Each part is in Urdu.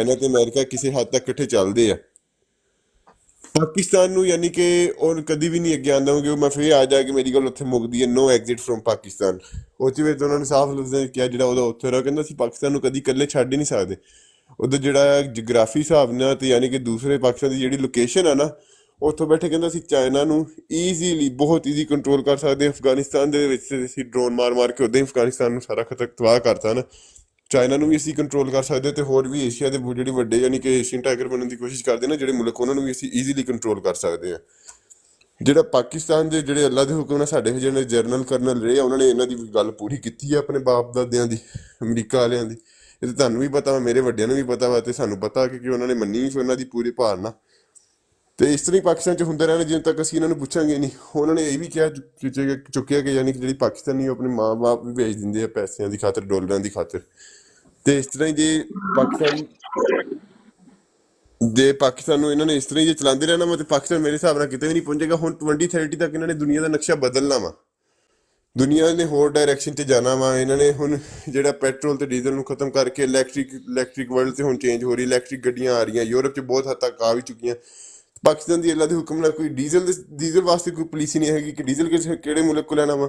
ਚਾਈਨਾ ਤੇ ਅਮਰੀਕਾ ਕਿਸੇ ਹੱਦ ਤੱਕ ਇਕੱਠੇ ਚੱਲਦੇ ਆ। ਪਾਕਿਸਤਾਨ ਨੂੰ ਯਾਨੀ ਕਿ ਉਹ ਕਦੀ ਵੀ ਨਹੀਂ ਅੱਗੇ ਆਉਂਦਾ ਕਿਉਂਕਿ ਮੈਂ ਫਿਰ ਆ ਜਾ ਕੇ ਮੇਰੀ ਗੱਲ ਉੱਥੇ ਮੁੱਕਦੀ ਹੈ, ਨੋ ਐਗਜ਼ਿਟ ਫਰੋਮ ਪਾਕਿਸਤਾਨ। ਉਹ 'ਚ ਵਿੱਚ ਉਹਨਾਂ ਨੇ ਸਾਫ਼ ਲਫ਼ਜ਼ਾਂ 'ਚ ਕਿਹਾ ਜਿਹੜਾ ਉਹਦਾ ਉੱਥੇ ਦਾ ਕਹਿੰਦਾ ਅਸੀਂ ਪਾਕਿਸਤਾਨ ਨੂੰ ਕਦੀ ਇਕੱਲੇ ਛੱਡ ਹੀ ਨਹੀਂ ਸਕਦੇ। ਉਹਦਾ ਜਿਹੜਾ ਜਗਰਾਫੀ ਹਿਸਾਬ ਨਾਲ ਤੇ ਯਾਨੀ ਕਿ ਦੂਸਰੇ ਪਾਕਿਸਤਾਨ ਦੀ ਜਿਹੜੀ ਲੋਕੇਸ਼ਨ ਆ ਨਾ, ਉੱਥੋਂ ਬੈਠੇ ਕਹਿੰਦਾ ਅਸੀਂ ਚਾਈਨਾ ਨੂੰ ਈਜ਼ੀਲੀ ਬਹੁਤ ਈਜ਼ੀ ਕੰਟਰੋਲ ਕਰ ਸਕਦੇ ਹਾਂ। ਅਫਗਾਨਿਸਤਾਨ ਦੇ ਵਿੱਚ ਅਸੀਂ ਡਰੋਨ ਮਾਰ ਮਾਰ ਕੇ ਉੱਦਾਂ ਹੀ ਅਫਗਾਨਿਸਤਾਨ ਨੂੰ ਸਾਰਾ ਖਤਮ ਤਬਾਹ ਕਰਤਾ ਨਾ। ਚਾਈਨਾ ਨੂੰ ਵੀ ਅਸੀਂ ਕੰਟਰੋਲ ਕਰ ਸਕਦੇ ਤੇ ਹੋਰ ਵੀ ਏਸ਼ੀਆ ਦੇ ਜਿਹੜੇ ਵੱਡੇ ਯਾਨੀ ਕਿ ਏਸ਼ੀਅਨ ਟਾਈਗਰ ਬਣਨ ਦੀ ਕੋਸ਼ਿਸ਼ ਕਰਦੇ ਨੇ ਜਿਹੜੇ ਮੁਲਕ, ਉਹਨਾਂ ਨੂੰ ਵੀ ਅਸੀਂ ਈਜ਼ੀਲੀ ਕੰਟਰੋਲ ਕਰ ਸਕਦੇ ਹਾਂ। ਜਿਹੜਾ ਪਾਕਿਸਤਾਨ ਦੇ ਜਿਹੜੇ ਅੱਲਾ ਦੇ ਹੁਕਮ ਨਾਲ ਸਾਡੇ ਜਿਹੜੇ ਜਨਰਲ ਕਰਨਲ ਰਹੇ ਆ, ਉਹਨਾਂ ਨੇ ਇਹਨਾਂ ਦੀ ਗੱਲ ਪੂਰੀ ਕੀਤੀ ਆ ਆਪਣੇ ਬਾਪ ਦਾਦਿਆਂ ਦੀ, ਅਮਰੀਕਾ ਵਾਲਿਆਂ ਦੀ। ਇਹ ਤਾਂ ਤੁਹਾਨੂੰ ਵੀ ਪਤਾ ਵਾ, ਮੇਰੇ ਵੱਡਿਆਂ ਨੂੰ ਵੀ ਪਤਾ ਵਾ, ਤੇ ਸਾਨੂੰ ਪਤਾ ਕਿ ਉਹਨਾਂ ਨੇ ਮੰਨੀ ਵੀ ਉਹਨਾਂ ਦੀ ਪੂਰੀ ਭਾਵਨਾ। ਤੇ ਇਸ ਤਰ੍ਹਾਂ ਹੀ ਪਾਕਿਸਤਾਨ 'ਚ ਹੁੰਦਾ ਰਹਿਣਾ ਜਿਦੋਂ ਤੱਕ ਅਸੀਂ ਇਹਨਾਂ ਨੂੰ ਪੁੱਛਾਂਗੇ ਨਹੀਂ। ਉਹਨਾਂ ਨੇ ਇਹ ਵੀ ਕਿਹਾ ਚੁੱਕਿਆ ਕਿ ਯਾਨੀ ਕਿ ਜਿਹੜੀ ਪਾਕਿਸਤਾਨੀ ਆਪਣੇ ਮਾਂ ਬਾਪ ਵੀ ਭੇਜ ਦਿੰਦੇ ਆ ਪੈਸਿਆਂ ਦੀ ਖਾਤਰ, ਡਾਲਰਾਂ ਦੀ ਖਾਤਰ। ਤੇ ਇਸ ਤਰ੍ਹਾਂ ਹੀ ਜੇ ਪਾਕਿਸਤਾਨ ਪਾਕਿਸਤਾਨ ਨੂੰ ਇਹਨਾਂ ਨੇ ਇਸ ਤਰ੍ਹਾਂ ਹੀ ਜੇ ਚਲਾਉਂਦੇ ਰਹਿਣਾ ਵਾ, ਤੇ ਪਾਕਿਸਤਾਨ ਮੇਰੇ ਹਿਸਾਬ ਨਾਲ ਕਿਤੇ ਵੀ ਨਹੀਂ ਪਹੁੰਚੇਗਾ। ਹੁਣ 2030 ਤੱਕ ਇਹਨਾਂ ਨੇ ਦੁਨੀਆ ਦਾ ਨਕਸ਼ਾ ਬਦਲਣਾ ਵਾ, ਦੁਨੀਆ ਨੇ ਹੋਰ ਡਾਇਰੈਕਸ਼ਨ 'ਚ ਜਾਣਾ ਵਾ। ਇਹਨਾਂ ਨੇ ਹੁਣ ਜਿਹੜਾ ਪੈਟਰੋਲ ਤੇ ਡੀਜ਼ਲ ਨੂੰ ਖਤਮ ਕਰਕੇ ਇਲੈਕਟ੍ਰਿਕ ਵਰਲਡ 'ਤੇ ਹੁਣ ਚੇਂਜ ਹੋ ਰਹੀ, ਇਲੈਕਟ੍ਰਿਕ ਗੱਡੀਆਂ ਆ ਰਹੀਆਂ, ਯੂਰਪ 'ਚ ਬਹੁਤ ਹੱਦ ਤੱਕ ਆ ਵੀ ਚੁੱਕੀਆਂ। ਪਾਕਿਸਤਾਨ ਦੀ ਅੱਲਾ ਦੇ ਹੁਕਮ ਨਾਲ ਕੋਈ ਡੀਜ਼ਲ ਵਾਸਤੇ ਕੋਈ ਪਾਲਿਸੀ ਨਹੀਂ ਹੈਗੀ ਕਿ ਡੀਜ਼ਲ ਕਿਹੜੇ ਮੁਲਕ ਕੋਲ ਲੈਣਾ ਵਾ,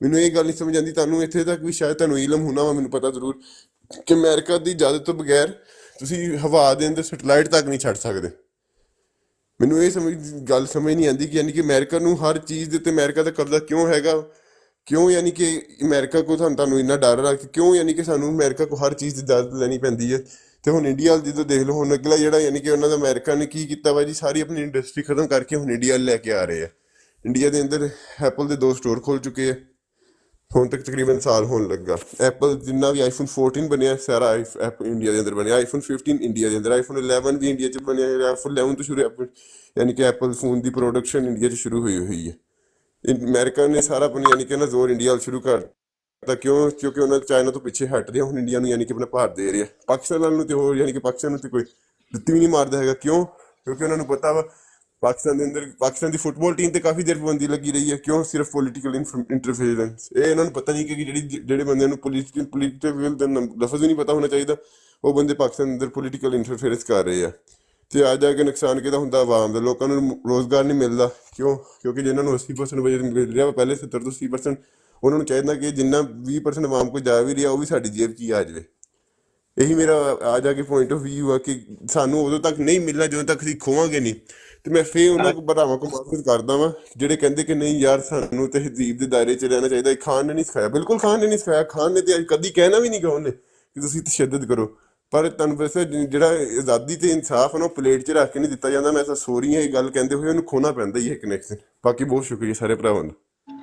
ਮੈਨੂੰ ਇਹ ਗੱਲ ਨਹੀਂ ਸਮਝ ਆਉਂਦੀ। ਤੁਹਾਨੂੰ ਇੱਥੇ ਤੱਕ ਵੀ ਸ਼ਾਇਦ ਤੁਹਾਨੂੰ ਇਲਮ ਹੋਣਾ ਵਾ, ਮੈਨੂੰ ਪਤਾ ਜ਼ਰੂਰ, ਕਿ ਅਮਰੀਕਾ ਦੀ ਇਜਾਜ਼ਤ ਤੋਂ ਬਗੈਰ ਤੁਸੀਂ ਹਵਾ ਦੇ ਅੰਦਰ ਸੈਟੇਲਾਈਟ ਤੱਕ ਨਹੀਂ ਛੱਡ ਸਕਦੇ। ਮੈਨੂੰ ਇਹ ਗੱਲ ਸਮਝ ਨਹੀਂ ਆਉਂਦੀ ਕਿ ਯਾਨੀ ਕਿ ਅਮਰੀਕਾ ਨੂੰ ਹਰ ਚੀਜ਼ ਦੇ ਉੱਤੇ ਅਮਰੀਕਾ ਦਾ ਕਬਜ਼ਾ ਕਿਉਂ ਹੈਗਾ, ਕਿਉਂ ਯਾਨੀ ਕਿ ਅਮਰੀਕਾ ਕੋਲ ਤੁਹਾਨੂੰ ਇੰਨਾ ਡਰ ਰੱਖ, ਕਿਉਂ ਯਾਨੀ ਕਿ ਸਾਨੂੰ ਅਮਰੀਕਾ ਕੋਲ ਹਰ ਚੀਜ਼ ਦੀ ਇਜਾਜ਼ਤ ਲੈਣੀ ਪੈਂਦੀ ਹੈ। ਤੇ ਹੁਣ ਇੰਡੀਆ ਜਦੋਂ ਦੇਖ ਲਓ, ਹੁਣ ਅਗਲਾ ਜਿਹੜਾ ਯਾਨੀ ਕਿ ਉਹਨਾਂ ਦਾ ਅਮਰੀਕਾ ਨੇ ਕੀ ਕੀਤਾ ਵਾ ਜੀ, ਸਾਰੀ ਆਪਣੀ ਇੰਡਸਟਰੀ ਖਤਮ ਕਰਕੇ ਹੁਣ ਇੰਡੀਆ ਲੈ ਕੇ ਆ ਰਹੇ ਆ। ਇੰਡੀਆ ਦੇ ਅੰਦਰ ਐਪਲ ਦੇ 2 ਸਟੋਰ ਖੋਲ ਚੁੱਕੇ ਆ। ਹੁਣ ਤੱਕ ਤਕਰੀਬਨ ਸਾਲ ਹੋਣ ਲੱਗਾ। ਐਪਲ ਜਿੰਨਾ ਵੀ ਆਈਫੋਨ 14 ਬਣਿਆ ਸਾਰਾ ਇੰਡੀਆ ਦੇ ਅੰਦਰ ਬਣਿਆ। ਆਈਫੋਨ 15 ਇੰਡੀਆ ਦੇ ਅੰਦਰ, ਆਈਫੋਨ 11 ਵੀ ਇੰਡੀਆ 'ਚ ਬਣਿਆ। ਆਈਫੋਨ 11 ਤੋਂ ਸ਼ੁਰੂ ਯਾਨੀ ਕਿ ਐਪਲ ਫੋਨ ਦੀ ਪ੍ਰੋਡਕਸ਼ਨ ਇੰਡੀਆ 'ਚ ਸ਼ੁਰੂ ਹੋਈ ਹੈ। ਅਮਰੀਕਾ ਨੇ ਸਾਰਾ ਆਪਣੀ ਯਾਨੀ ਕਿ ਨਾ ਜ਼ੋਰ ਇੰਡੀਆ ਵੱਲ ਸ਼ੁਰੂ ਕਰ ਤਾਂ ਕਿਉਂ? ਕਿਉਂਕਿ ਉਹਨਾਂ ਚਾਈਨਾ ਤੋਂ ਪਿੱਛੇ ਹਟ ਰਿਹਾ, ਹੁਣ ਇੰਡੀਆ ਨੂੰ ਯਾਨੀ ਕਿ ਆਪਣਾ ਭਾਰ ਦੇ ਰਿਹਾ। ਪਾਕਿਸਤਾਨ ਵਾਲ ਨੂੰ ਤੇ ਹੋਰ ਯਾਨੀ ਕਿ ਪਾਕਿਸਤਾਨ ਨੂੰ ਤੇ ਕੋਈ ਜੁੱਤੀ ਵੀ ਨਹੀਂ ਮਾਰਦਾ ਹੈਗਾ। ਕਿਉਂ? ਕਿਉਂਕਿ ਉਹਨਾਂ ਨੂੰ ਪਤਾ ਵਾ ਪਾਕਿਸਤਾਨ ਦੇ ਅੰਦਰ ਪਾਕਿਸਤਾਨ ਦੀ ਫੁੱਟਬਾਲ ਟੀਮ ਤੇ ਕਾਫੀ ਦੇਰ ਪਾਬੰਦੀ ਲੱਗੀ ਰਹੀ ਹੈ। ਕਿਉਂ? ਸਿਰਫ ਪੋਲੀਟੀਕਲ ਇੰਟਰਫੇਰੈਂਸ। ਇਹ ਇਹਨਾਂ ਨੂੰ ਪਤਾ ਨਹੀਂ ਕਿ ਜਿਹੜੇ ਬੰਦਿਆਂ ਨੂੰ ਪੋਲੀਟੀਕਲ ਲਫ਼ਜ਼ ਵੀ ਨਹੀਂ ਪਤਾ ਹੋਣਾ ਚਾਹੀਦਾ, ਉਹ ਬੰਦੇ ਪਾਕਿਸਤਾਨ ਦੇ ਅੰਦਰ ਪੋਲੀਟੀਕਲ ਇੰਟਰਫੇਰੈਂਸ ਕਰ ਰਹੇ ਆ। ਤੇ ਆ ਜਾ ਕੇ ਨੁਕਸਾਨ ਕਿਹਦਾ ਹੁੰਦਾ? ਆਵਾਮ ਦਾ। ਲੋਕਾਂ ਨੂੰ ਰੋਜ਼ਗਾਰ ਨਹੀਂ ਮਿਲਦਾ। ਕਿਉਂ? ਕਿਉਂਕਿ ਜਿਹਨਾਂ ਨੂੰ 80% ਵਜੇ ਮਿਲ ਰਿਹਾ ਵਾ, ਪਹਿਲੇ 70 ਤੋਂ 80%, ਉਹਨਾਂ ਨੂੰ ਚਾਹੀਦਾ ਕਿ ਜਿੰਨਾ 20% ਆਵਾਮ ਕੋਲ ਜਾ ਵੀ ਰਿਹਾ ਉਹ ਵੀ ਸਾਡੀ ਜੇਬ 'ਚ ਹੀ ਆ ਜਾਵੇ। ਇਹੀ ਮੇਰਾ ਆ ਜਾ ਕੇ ਪੁਆਇੰਟ ਆਫ ਵਿਊ ਆ ਕਿ ਸਾਨੂੰ ਉਦੋਂ ਤੱਕ ਨਹੀਂ ਮਿਲਣਾ ਜਦੋਂ ਤੱਕ ਅਸੀਂ ਖੋਵਾਂਗੇ ਨਹੀਂ। ਤੇ ਮੈਂ ਫਿਰ ਉਹਨਾਂ ਭਰਾਵਾਂ ਕੋਲ ਮਾਫੀ ਕਰਦਾ ਵਾਂ ਜਿਹੜੇ ਕਹਿੰਦੇ ਕਿ ਨਹੀਂ ਯਾਰ ਸਾਨੂੰ ਤਹਿਜ਼ੀਬ ਦੇ ਦਾਇਰੇ 'ਚ ਰਹਿਣਾ ਚਾਹੀਦਾ। ਖਾਨ ਨੇ ਨਹੀਂ ਸਿਖਾਇਆ, ਬਿਲਕੁਲ ਖਾਨ ਨੇ ਨਹੀਂ ਸਿਖਾਇਆ। ਖਾਨ ਨੇ ਤੇ ਕਦੀ ਕਹਿਣਾ ਵੀ ਨਹੀਂ ਗਾ ਉਹਨੇ ਕਿ ਤੁਸੀਂ ਤਸ਼ੱਦਦ ਕਰੋ। ਪਰ ਤੁਹਾਨੂੰ ਵੈਸੇ ਜਿਹੜਾ ਆਜ਼ਾਦੀ ਤੇ ਇਨਸਾਫ ਹੈ ਨਾ, ਉਹ ਪਲੇਟ 'ਚ ਰੱਖ ਕੇ ਨਹੀਂ ਦਿੱਤਾ ਜਾਂਦਾ। ਮੈਂ ਤਾਂ ਸੋਰੀ ਹਾਂ ਇਹ ਗੱਲ ਕਹਿੰਦੇ ਹੋਏ, ਉਹਨੂੰ ਖੋਣਾ ਪੈਂਦਾ ਹੀ ਹੈ ਕਨੈਕਸ਼ਨ। ਬਾਕੀ ਬਹੁਤ ਸ਼ੁਕਰੀਆ ਸਾਰੇ ਭਰਾਵਾਂ ਦਾ।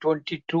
22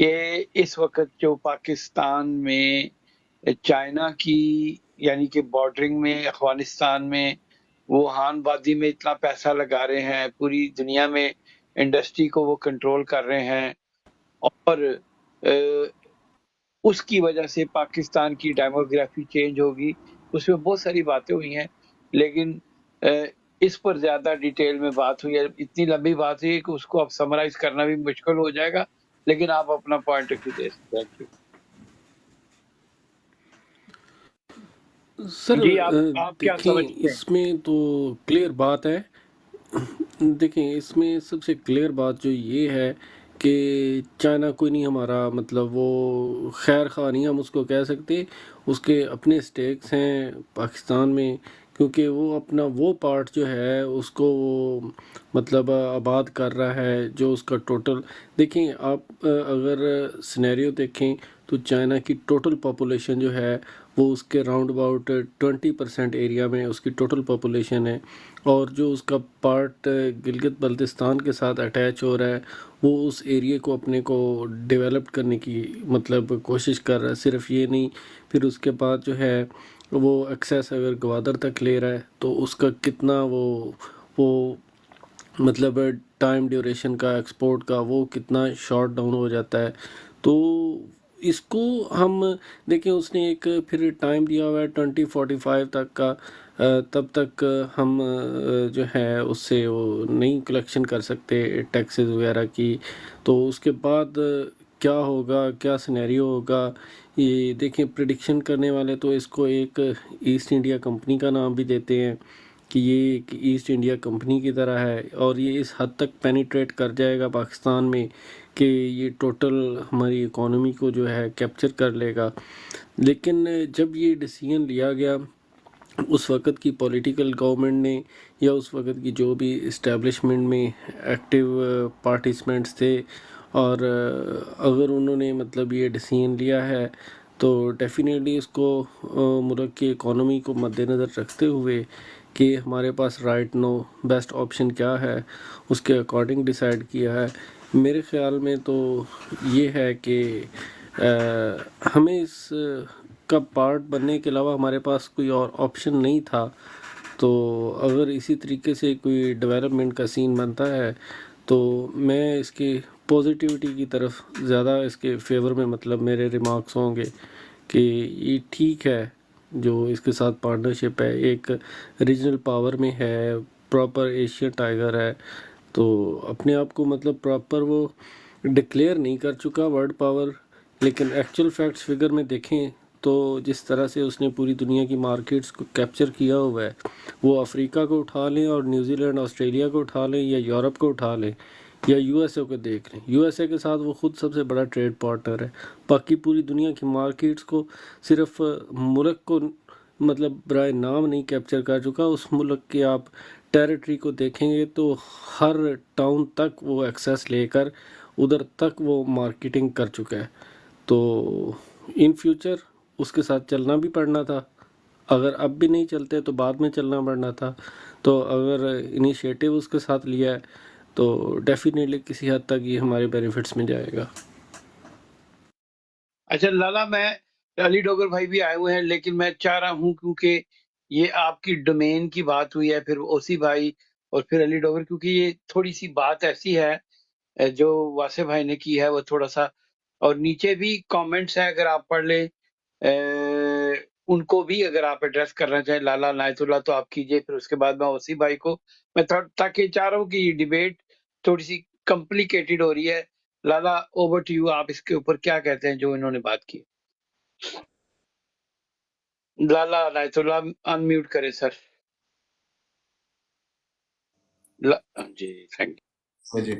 کہ اس وقت جو پاکستان میں چائنا کی یعنی کہ بارڈرنگ میں افغانستان میں ووہان وادی میں اتنا پیسہ لگا رہے ہیں، پوری دنیا میں انڈسٹری کو وہ کنٹرول کر رہے ہیں، اور اس کی وجہ سے پاکستان کی ڈیموگرافی چینج ہوگی. اس میں بہت ساری باتیں ہوئی ہیں، لیکن اس پر زیادہ ڈیٹیل میں بات ہوئی ہے. اتنی لمبی بات ہوئی ہے کہ اس کو اب سمرائز کرنا بھی مشکل ہو جائے گا، لیکن آپ اپنا پوائنٹ آف ویو دے سکتے ہیں. Thank you. سر جی آپ کیا دیکھیں سمجھتے ہیں؟ اس میں تو کلیئر بات ہے. دیکھیں اس میں سب سے کلیئر بات جو یہ ہے کہ چائنا کوئی نہیں ہمارا مطلب وہ خیر خواہ نہیں ہم اس کو کہہ سکتے. اس کے اپنے سٹیکس ہیں پاکستان میں، کیونکہ وہ اپنا وہ پارٹ جو ہے اس کو وہ مطلب آباد کر رہا ہے. جو اس کا ٹوٹل دیکھیں آپ اگر سینیریو دیکھیں تو چائنا کی ٹوٹل پاپولیشن جو ہے وہ اس کے راؤنڈ اباؤٹ 20% ایریا میں اس کی ٹوٹل پاپولیشن ہے، اور جو اس کا پارٹ گلگت بلتستان کے ساتھ اٹیچ ہو رہا ہے وہ اس ایریے کو اپنے کو ڈیولپ کرنے کی مطلب کوشش کر رہا ہے. صرف یہ نہیں، پھر اس کے بعد جو ہے وہ ایکسیس اگر گوادر تک لے رہا ہے تو اس کا کتنا وہ مطلب ٹائم ڈیوریشن کا ایکسپورٹ کا وہ کتنا شارٹ ڈاؤن ہو جاتا ہے. تو اس کو ہم دیکھیں اس نے ایک پھر ٹائم دیا ہوا ہے 2045 تک کا، تب تک ہم جو ہے اس سے وہ نہیں کلیکشن کر سکتے ٹیکسز وغیرہ کی. تو اس کے بعد کیا ہوگا، کیا سینیریو ہوگا، یہ دیکھیں پریڈکشن کرنے والے تو اس کو ایک ایسٹ انڈیا کمپنی کا نام بھی دیتے ہیں کہ یہ ایک ایسٹ انڈیا کمپنی کی طرح ہے، اور یہ اس حد تک پینیٹریٹ کر جائے گا پاکستان میں کہ یہ ٹوٹل ہماری اکانومی کو جو ہے کیپچر کر لے گا. لیکن جب یہ ڈیسیژن لیا گیا اس وقت کی پولیٹیکل گورنمنٹ نے یا اس وقت کی جو بھی اسٹیبلشمنٹ میں ایکٹیو پارٹیسپینٹس تھے، اور اگر انہوں نے مطلب یہ ڈیسیژن لیا ہے تو ڈیفینیٹلی اس کو ملک کی اکانومی کو مد نظر رکھتے ہوئے کہ ہمارے پاس رائٹ نو بیسٹ آپشن کیا ہے اس کے اکارڈنگ ڈیسائیڈ کیا ہے. میرے خیال میں تو یہ ہے کہ ہمیں اس کا پارٹ بننے کے علاوہ ہمارے پاس کوئی اور آپشن نہیں تھا. تو اگر اسی طریقے سے کوئی ڈیولپمنٹ کا سین بنتا ہے تو میں اس کی پازیٹیوٹی کی طرف زیادہ اس کے فیور میں مطلب میرے ریمارکس ہوں گے کہ یہ ٹھیک ہے جو اس کے ساتھ پارٹنرشپ ہے، ایک ریجنل پاور میں ہے، پراپر ایشین ٹائیگر ہے. تو اپنے آپ کو مطلب پراپر وہ ڈکلیئر نہیں کر چکا ورلڈ پاور، لیکن ایکچوئل فیکٹس فگر میں دیکھیں تو جس طرح سے اس نے پوری دنیا کی مارکیٹس کو کیپچر کیا ہوا ہے، وہ افریقہ کو اٹھا لیں اور نیوزی لینڈ آسٹریلیا کو اٹھا لیں یا یورپ کو اٹھا لیں یا یو ایس اے کو دیکھ لیں. یو ایس اے کے ساتھ وہ خود سب سے بڑا ٹریڈ پارٹنر ہے. باقی پوری دنیا کی مارکیٹس کو صرف ملک کو مطلب برائے نام نہیں کیپچر کر چکا، اس ملک کے آپ ٹیریٹری کو دیکھیں گے تو ہر ٹاؤن تک وہ ایکسیس لے کر ادھر تک وہ مارکیٹنگ کر چکا ہے. تو ان فیوچر اس کے ساتھ چلنا بھی پڑنا تھا، اگر اب بھی نہیں چلتے تو بعد میں چلنا پڑنا تھا. تو اگر انیشیٹو اس کے ساتھ لیا ہے تو ڈیفینیٹلی کسی حد تک یہ ہمارے بینیفٹس میں جائے گا. اچھا لالا، میں علی ڈوگر بھائی بھی آئے ہوئے ہیں، لیکن میں چاہ رہا ہوں کیونکہ یہ آپ کی ڈومین کی بات ہوئی ہے، پھر اوسی بھائی اور پھر علی ڈوگر، کیونکہ یہ تھوڑی سی بات ایسی ہے جو واسع بھائی نے کی ہے وہ تھوڑا سا، اور نیچے بھی کامنٹس ہیں اگر آپ پڑھ لیں ان کو بھی اگر آپ ایڈریس کرنا چاہیں لالا عنایت اللہ تو آپ کیجئے، پھر اس کے بعد میں اوسی بھائی کو میں تاکہ چاہ رہا ہوں کہ یہ ڈیبیٹ تھوڑی سی کمپلیکیٹڈ ہو رہی ہے. لالا اوور ٹو یو، آپ اس کے اوپر کیا کہتے ہیں جو انہوں نے بات کی؟ لالا عنایت اللہ ان میوٹ کرے سر. جی تھینک جی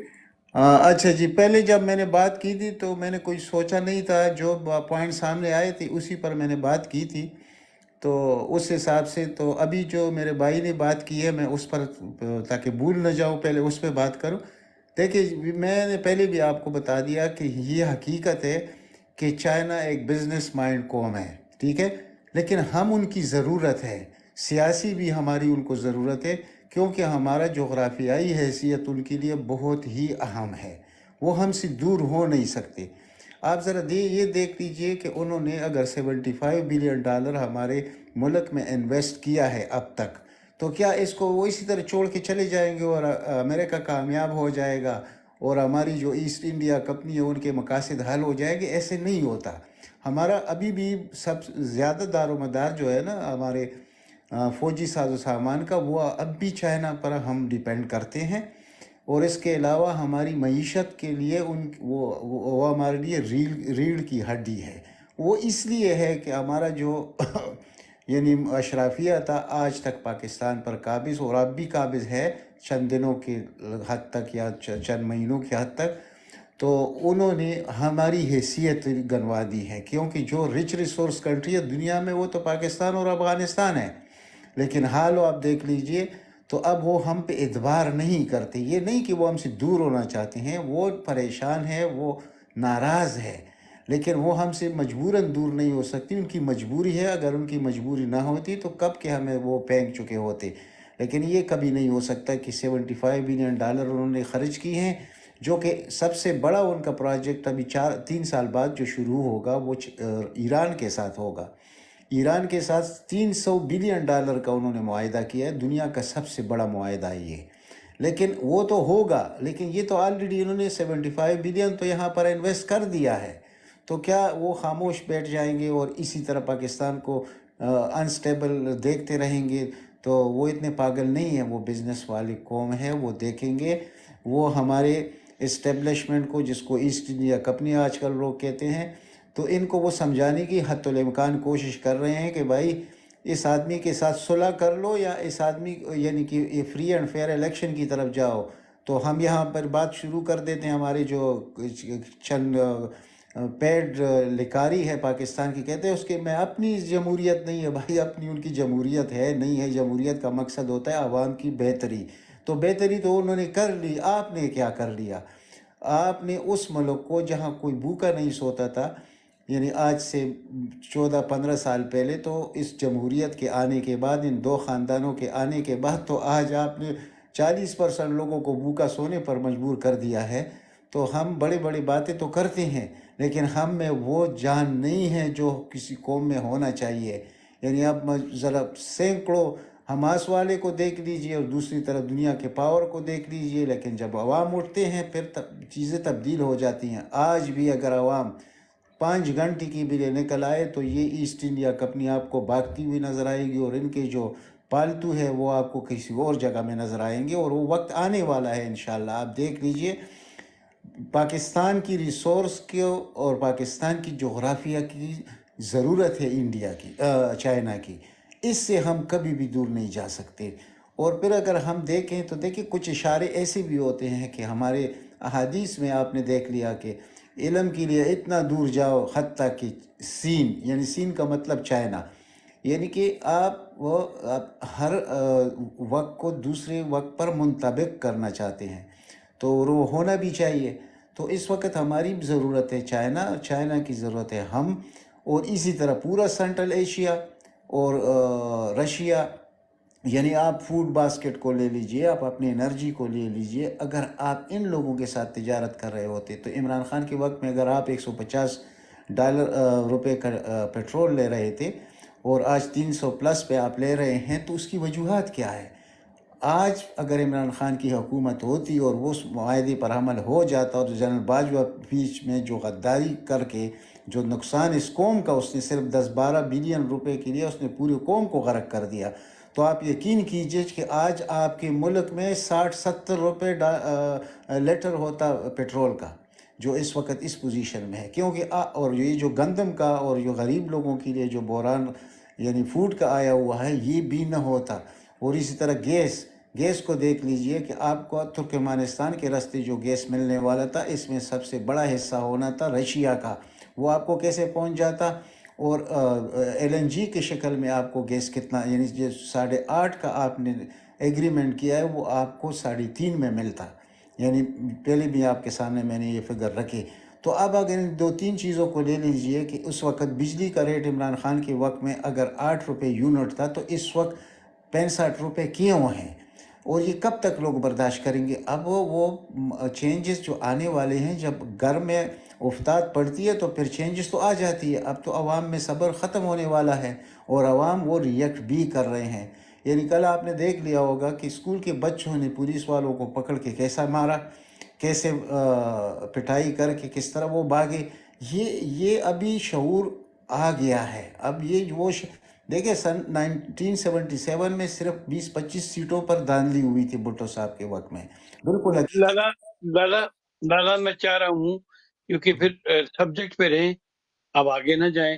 اچھا جی، پہلے جب میں نے بات کی تھی تو میں نے کوئی سوچا نہیں تھا، جو پوائنٹ سامنے آئے تھے اسی پر میں نے بات کی تھی. تو اس حساب سے تو ابھی جو میرے بھائی نے بات کی ہے میں اس پر تاکہ بھول نہ جاؤں پہلے اس پہ بات کروں. دیکھیے میں نے پہلے بھی آپ کو بتا دیا کہ یہ حقیقت ہے کہ چائنا ایک بزنس مائنڈ قوم ہے، ٹھیک ہے، لیکن ہم ان کی ضرورت ہے، سیاسی بھی ہماری ان کو ضرورت ہے، کیونکہ ہمارا جغرافیائی حیثیت ان کے لیے بہت ہی اہم ہے، وہ ہم سے دور ہو نہیں سکتے. آپ ذرا یہ دیکھ لیجئے کہ انہوں نے اگر $75 بلین ہمارے ملک میں انویسٹ کیا ہے اب تک، تو کیا اس کو وہ اسی طرح چھوڑ کے چلے جائیں گے اور امریکہ کامیاب ہو جائے گا اور ہماری جو ایسٹ انڈیا کمپنی ہے ان کے مقاصد حل ہو جائے گے؟ ایسے نہیں ہوتا۔ ہمارا ابھی بھی سب سے زیادہ دار و مدار جو ہے نا ہمارے فوجی ساز و سامان کا، وہ اب بھی چائنا پر ہم ڈیپینڈ کرتے ہیں، اور اس کے علاوہ ہماری معیشت کے لیے وہ ہمارے لیے ریڑھ کی ہڈی ہے۔ وہ اس لیے ہے کہ ہمارا جو یعنی اشرافیہ تھا آج تک پاکستان پر قابض، اور اب بھی قابض ہے چند دنوں کے حد تک یا چند مہینوں کے حد تک، تو انہوں نے ہماری حیثیت گنوا دی ہے، کیونکہ جو رچ ریسورس کنٹری ہے دنیا میں وہ تو پاکستان اور افغانستان ہے، لیکن حال آپ دیکھ لیجئے تو اب وہ ہم پہ اعتبار نہیں کرتے۔ یہ نہیں کہ وہ ہم سے دور ہونا چاہتے ہیں، وہ پریشان ہے، وہ ناراض ہے، لیکن وہ ہم سے مجبوراً دور نہیں ہو سکتی، ان کی مجبوری ہے۔ اگر ان کی مجبوری نہ ہوتی تو کب کہ ہمیں وہ پھینک چکے ہوتے، لیکن یہ کبھی نہیں ہو سکتا کہ $75 بلین انہوں نے خرچ کیے ہیں، جو کہ سب سے بڑا ان کا پروجیکٹ ابھی 3 سال بعد جو شروع ہوگا وہ ایران کے ساتھ ہوگا۔ ایران کے ساتھ $300 بلین کا انہوں نے معاہدہ کیا ہے، دنیا کا سب سے بڑا معاہدہ ہے یہ، لیکن وہ تو ہوگا، لیکن یہ تو آلریڈی انہوں نے 75 بلین تو یہاں پر انویسٹ کر دیا ہے، تو کیا وہ خاموش بیٹھ جائیں گے اور اسی طرح پاکستان کو انسٹیبل دیکھتے رہیں گے؟ تو وہ اتنے پاگل نہیں ہیں، وہ بزنس والی قوم ہے، وہ دیکھیں گے۔ وہ ہمارے اسٹیبلشمنٹ کو، جس کو ایسٹ انڈیا کمپنی آج کل لوگ کہتے ہیں، تو ان کو وہ سمجھانے کی حتی الامکان کوشش کر رہے ہیں کہ بھائی اس آدمی کے ساتھ صلح کر لو، یا اس آدمی یعنی کہ یہ فری اینڈ فیئر الیکشن کی طرف جاؤ۔ تو ہم یہاں پر بات شروع کر دیتے ہیں، ہمارے جو چند پیڈ لکاری ہے پاکستان کی، کہتے ہیں اس کے میں اپنی جمہوریت نہیں ہے۔ بھائی اپنی ان کی جمہوریت ہے نہیں ہے، جمہوریت کا مقصد ہوتا ہے عوام کی بہتری، تو بہتری تو انہوں نے کر لی، آپ نے کیا کر لیا؟ آپ نے اس ملک کو جہاں کوئی بھوکا نہیں سوتا تھا، یعنی آج سے 14-15 سال پہلے، تو اس جمہوریت کے آنے کے بعد، ان دو خاندانوں کے آنے کے بعد، تو آج آپ نے 40% لوگوں کو بھوکا سونے پر مجبور کر دیا ہے۔ تو ہم بڑے بڑے باتیں تو کرتے ہیں، لیکن ہم میں وہ جان نہیں ہے جو کسی قوم میں ہونا چاہیے۔ یعنی اب ذرا سینکڑوں حماس والے کو دیکھ لیجئے اور دوسری طرف دنیا کے پاور کو دیکھ لیجئے، لیکن جب عوام اٹھتے ہیں پھر چیزیں تبدیل ہو جاتی ہیں۔ آج بھی اگر عوام 5 گھنٹے کی بھی نکل آئے تو یہ ایسٹ انڈیا کمپنی آپ کو بھاگتی ہوئی نظر آئے گی، اور ان کے جو پالتو ہے وہ آپ کو کسی اور جگہ میں نظر آئیں گے، اور وہ وقت آنے والا ہے انشاءاللہ۔ آپ دیکھ لیجئے پاکستان کی ریسورس کو اور پاکستان کی جغرافیہ کی ضرورت ہے انڈیا کی، چائنا کی، اس سے ہم کبھی بھی دور نہیں جا سکتے۔ اور پھر اگر ہم دیکھیں تو دیکھیں کچھ اشارے ایسے بھی ہوتے ہیں کہ ہمارے احادیث میں آپ نے دیکھ لیا کہ علم کے لیے اتنا دور جاؤ حتیٰ کہ سین، یعنی سین کا مطلب چائنا، یعنی کہ آپ ہر وقت کو دوسرے وقت پر منطبق کرنا چاہتے ہیں، تو وہ ہونا بھی چاہیے۔ تو اس وقت ہماری ضرورت ہے چائنا کی ضرورت ہے ہم، اور اسی طرح پورا سینٹرل ایشیا اور رشیا، یعنی آپ فوڈ باسکٹ کو لے لیجئے، آپ اپنی انرجی کو لے لیجئے۔ اگر آپ ان لوگوں کے ساتھ تجارت کر رہے ہوتے تو عمران خان کے وقت میں اگر آپ $150 کا پیٹرول لے رہے تھے اور آج 300+ پہ آپ لے رہے ہیں، تو اس کی وجوہات کیا ہے؟ آج اگر عمران خان کی حکومت ہوتی اور وہ اس معاہدے پر عمل ہو جاتا، اور جنرل باجوہ بیچ میں جو غداری کر کے جو نقصان اس قوم کا اس نے صرف $10-12 بلین کے لیے اس نے پوری قوم کو غرق کر دیا، تو آپ یقین کیجئے کہ آج آپ کے ملک میں $60-70 لیٹر ہوتا پیٹرول کا، جو اس وقت اس پوزیشن میں ہے۔ کیونکہ اور یہ جو گندم کا اور جو غریب لوگوں کے لیے جو بحران یعنی فوڈ کا آیا ہوا ہے، یہ بھی نہ ہوتا۔ اور اسی طرح گیس کو دیکھ لیجئے کہ آپ کو ترکمانستان کے راستے جو گیس ملنے والا تھا، اس میں سب سے بڑا حصہ ہونا تھا رشیا کا، وہ آپ کو کیسے پہنچ جاتا؟ اور LNG کی شکل میں آپ کو گیس کتنا، یعنی جو 8.5 کا آپ نے ایگریمنٹ کیا ہے وہ آپ کو 3.5 میں ملتا، یعنی پہلے بھی آپ کے سامنے میں نے یہ فگر رکھی۔ تو اب اگر ان 2-3 چیزوں کو لے لیجئے کہ اس وقت بجلی کا ریٹ عمران خان کے وقت میں اگر $8 یونٹ تھا تو اس وقت $65 کیوں ہیں، اور یہ کب تک لوگ برداشت کریں گے؟ اب وہ چینجز جو آنے والے ہیں، جب گھر میں افتاد پڑتی ہے تو پھر چینجز تو آ جاتی ہے. اب تو عوام میں صبر ختم ہونے والا ہے اور عوام وہ ریئیکٹ بھی کر رہے ہیں. یعنی کل آپ نے دیکھ لیا ہوگا کہ اسکول کے بچوں نے پولیس والوں کو پکڑ کے کیسا مارا، کیسے پٹائی کر کے کس طرح وہ بھاگے. یہ ابھی شعور آ گیا ہے. اب یہ وہ دیکھیں سن 1977 میں صرف 20-25 سیٹوں پر دھاندلی ہوئی تھی بھٹو صاحب کے وقت میں. بالکل حقیقت. لالا میں چاہ رہا ہوں کیونکہ پھر سبجیکٹ پہ رہیں، اب آگے نہ جائیں.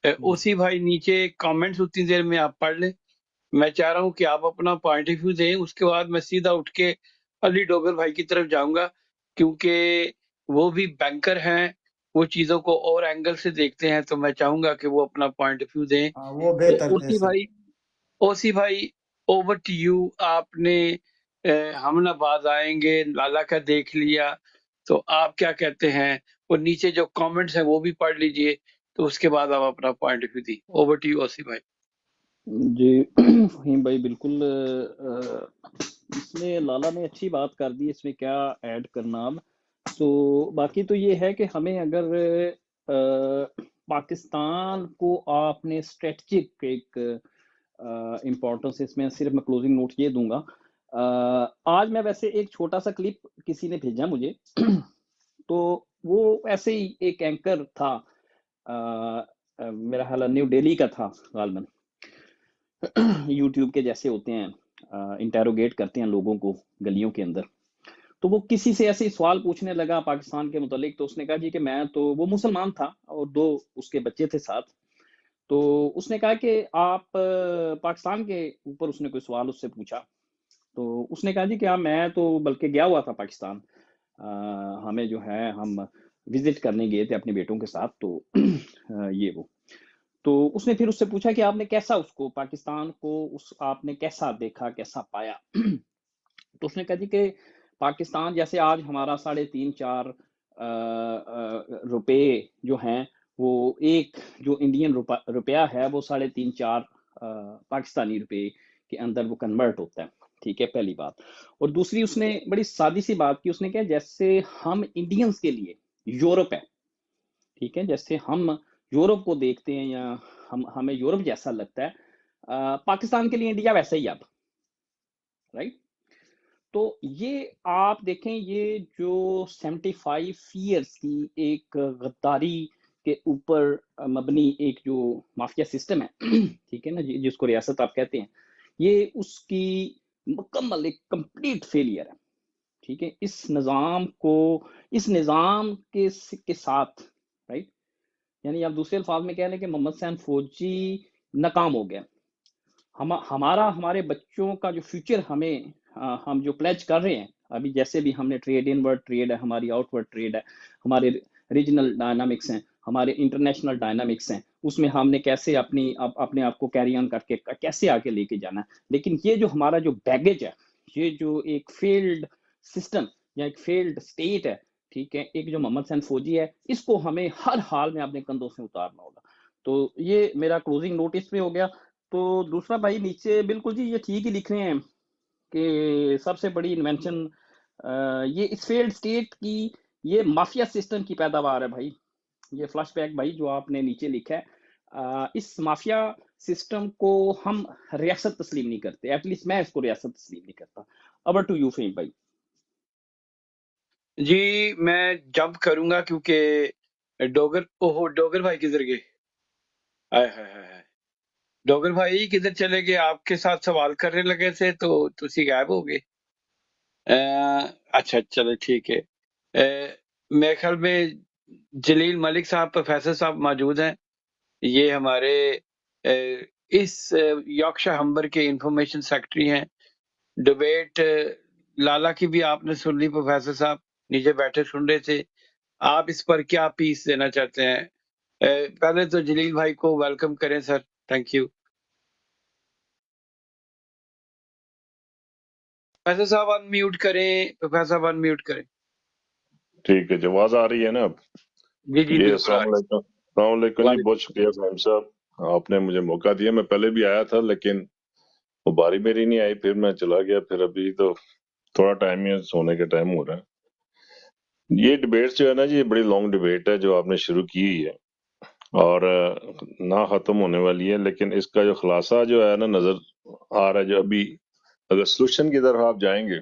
اسی بھائی نیچے کامنٹس اتنی دیر میں آپ پڑھ لیں. میں چاہ رہا ہوں کہ آپ اپنا پوائنٹ آف ویو دیں، اس کے بعد میں سیدھا اٹھ کے علی ڈوگر بھائی کی طرف جاؤں گا، کیونکہ وہ بھی بینکر ہیں، وہ چیزوں کو اور اینگل سے دیکھتے ہیں، تو میں چاہوں گا کہ وہ اپنا پوائنٹ آف ویو دیں. وہ بہتر ہے اوسی سر. بھائی اوور ٹو یو. آپ نے ہم نہ باز آئیں گے لالا کا دیکھ لیا، تو آپ کیا کہتے ہیں؟ اور نیچے جو کامنٹس ہیں وہ بھی پڑھ لیجئے، تو اس کے بعد آپ اپنا پوائنٹ آف ویو دیں. اوور ٹو یو اوسی بھائی. جی فہیم بھائی بالکل، اس میں لالا نے اچھی بات کر دی، اس میں کیا ایڈ کرنا اب. تو باقی تو یہ ہے کہ ہمیں اگر پاکستان کو آپ نے اسٹریٹجک ایک امپورٹنس، اس میں صرف میں کلوزنگ نوٹ یہ دوں گا. آج میں ویسے ایک چھوٹا سا کلپ کسی نے بھیجا مجھے، تو وہ ایسے ہی ایک اینکر تھا، میرا خیال ہے نیو ڈیلی کا تھا غالباً، یوٹیوب کے جیسے ہوتے ہیں، انٹیروگیٹ کرتے ہیں لوگوں کو گلیوں کے اندر. تو وہ کسی سے ایسے ہی سوال پوچھنے لگا پاکستان کے متعلق. تو اس نے کہا جی کہ میں تو، وہ مسلمان تھا اور 2 اس کے بچے تھے ساتھ. تو اس نے کہا کہ آپ پاکستان کے اوپر، اس نے کوئی سوال اس سے پوچھا. تو اس نے کہا جی کہ میں تو بلکہ گیا ہوا تھا پاکستان، ہمیں جو ہے ہم وزٹ کرنے گئے تھے اپنے بیٹوں کے ساتھ. تو یہ وہ، تو اس نے پھر اس سے پوچھا کہ آپ نے کیسا اس کو، پاکستان کو آپ نے کیسا دیکھا، کیسا پایا؟ تو اس نے کہا جی کہ پاکستان جیسے آج ہمارا 3.5-4 روپے جو ہیں، وہ ایک جو انڈین روپیہ ہے وہ 3.5-4 پاکستانی روپے کے اندر وہ کنورٹ ہوتا ہے. ٹھیک ہے، پہلی بات. اور دوسری اس نے بڑی سادی سی بات کی، اس نے کہا جیسے ہم انڈینز کے لیے یورپ ہے، ٹھیک ہے، جیسے ہم یورپ کو دیکھتے ہیں یا ہمیں یورپ جیسا لگتا ہے، پاکستان کے لیے انڈیا ویسا ہی اب، رائٹ. تو یہ آپ دیکھیں، یہ جو 75 ایئرس کی ایک غداری کے اوپر مبنی ایک جو مافیا سسٹم ہے، ٹھیک ہے نا جی، جس کو ریاست آپ کہتے ہیں، یہ اس کی مکمل ایک کمپلیٹ فیلئر ہے. ٹھیک ہے، اس نظام کے ساتھ، رائٹ. یعنی آپ دوسرے الفاظ میں کہہ لیں کہ محمد حسین فوجی ناکام ہو گیا. ہمارے بچوں کا جو فیوچر ہم جو پلیج کر رہے ہیں ابھی، جیسے بھی ہم نے ٹریڈ ان ورڈ ٹریڈ ہے، ہماری آؤٹ ورڈ ٹریڈ ہے، ہمارے ریجنل ڈائنامکس ہیں، ہمارے انٹرنیشنل ڈائنامکس ہیں، اس میں ہم نے کیسے اپنے آپ کو کیری آن کر کے کیسے آگے لے کے جانا ہے. لیکن یہ جو ہمارا جو بیگیج ہے، یہ جو ایک فیلڈ سسٹم یا ایک فیلڈ اسٹیٹ ہے، ٹھیک ہے، ایک جو محمد حسین فوجی ہے، اس کو ہمیں ہر حال میں اپنے کندھوں سے اتارنا ہوگا. تو یہ میرا کلوزنگ نوٹس پہ ہو گیا. تو دوسرا بھائی نیچے بالکل جی یہ ٹھیک ہی لکھ رہے ہیں کہ سب سے بڑی انوینشن یہ اس فیلڈ اسٹیٹ کی، یہ مافیا سسٹم کی پیداوار ہے بھائی. یہ فلش بیک بھائی جو آپ نے نیچے لکھا ہے، اس مافیا سسٹم کو ہم ریاست تسلیم نہیں کرتے، ایٹ لیسٹ میں اس کو ریاست تسلیم نہیں کرتا. اوور ٹو یو فہیم بھائی. جی میں جمپ کروں گا کیونکہ ڈوگر بھائی کدھر گئے؟ ہائے ہائے ہائے ہائے. ڈوگر بھائی کدھر چلے گئے؟ آپ کے ساتھ سوال کرنے لگے تھے تو تسی غائب ہو گئے. اچھا چلے ٹھیک ہے. میرے خیال میں جلیل ملک صاحب، پروفیسر صاحب موجود ہیں. یہ ہمارے اس یارکشائر ہمبر کے انفارمیشن سیکرٹری ہیں. ڈبیٹ لالا کی بھی آپ نے سن لی، پروفیسر صاحب نیچے بیٹھے سن رہے تھے. آپ اس پر کیا پیس دینا چاہتے ہیں؟ پہلے تو جلیل بھائی کو ویلکم کریں سر. Thank you. پروفیسر صاحب ان میوٹ کریں، پروفیسر صاحب ان میوٹ کریں. ٹھیک ہے جی، آواز آ رہی ہے نا اب؟ جی جی جی بالکل. السلام علیکم. السلام علیکم جی، وعلیکم. بہت شکریہ فہیم صاحب، آپ نے مجھے موقع دیا. میں پہلے بھی آیا تھا لیکن وہ باری میری نہیں آئی، پھر میں چلا گیا. پھر ابھی تو تھوڑا ٹائم ہی ہے، سونے کا ٹائم ہو رہا ہے. یہ ڈبیٹ جو ہے نا جی، یہ بڑی لانگ ڈبیٹ ہے جو آپ نے شروع کی ہوئی ہے اور نہ ختم ہونے والی ہے، لیکن اس کا جو خلاصہ جو ہے نا نظر آ رہا ہے، جو ابھی اگر سولوشن کی طرف آپ جائیں گے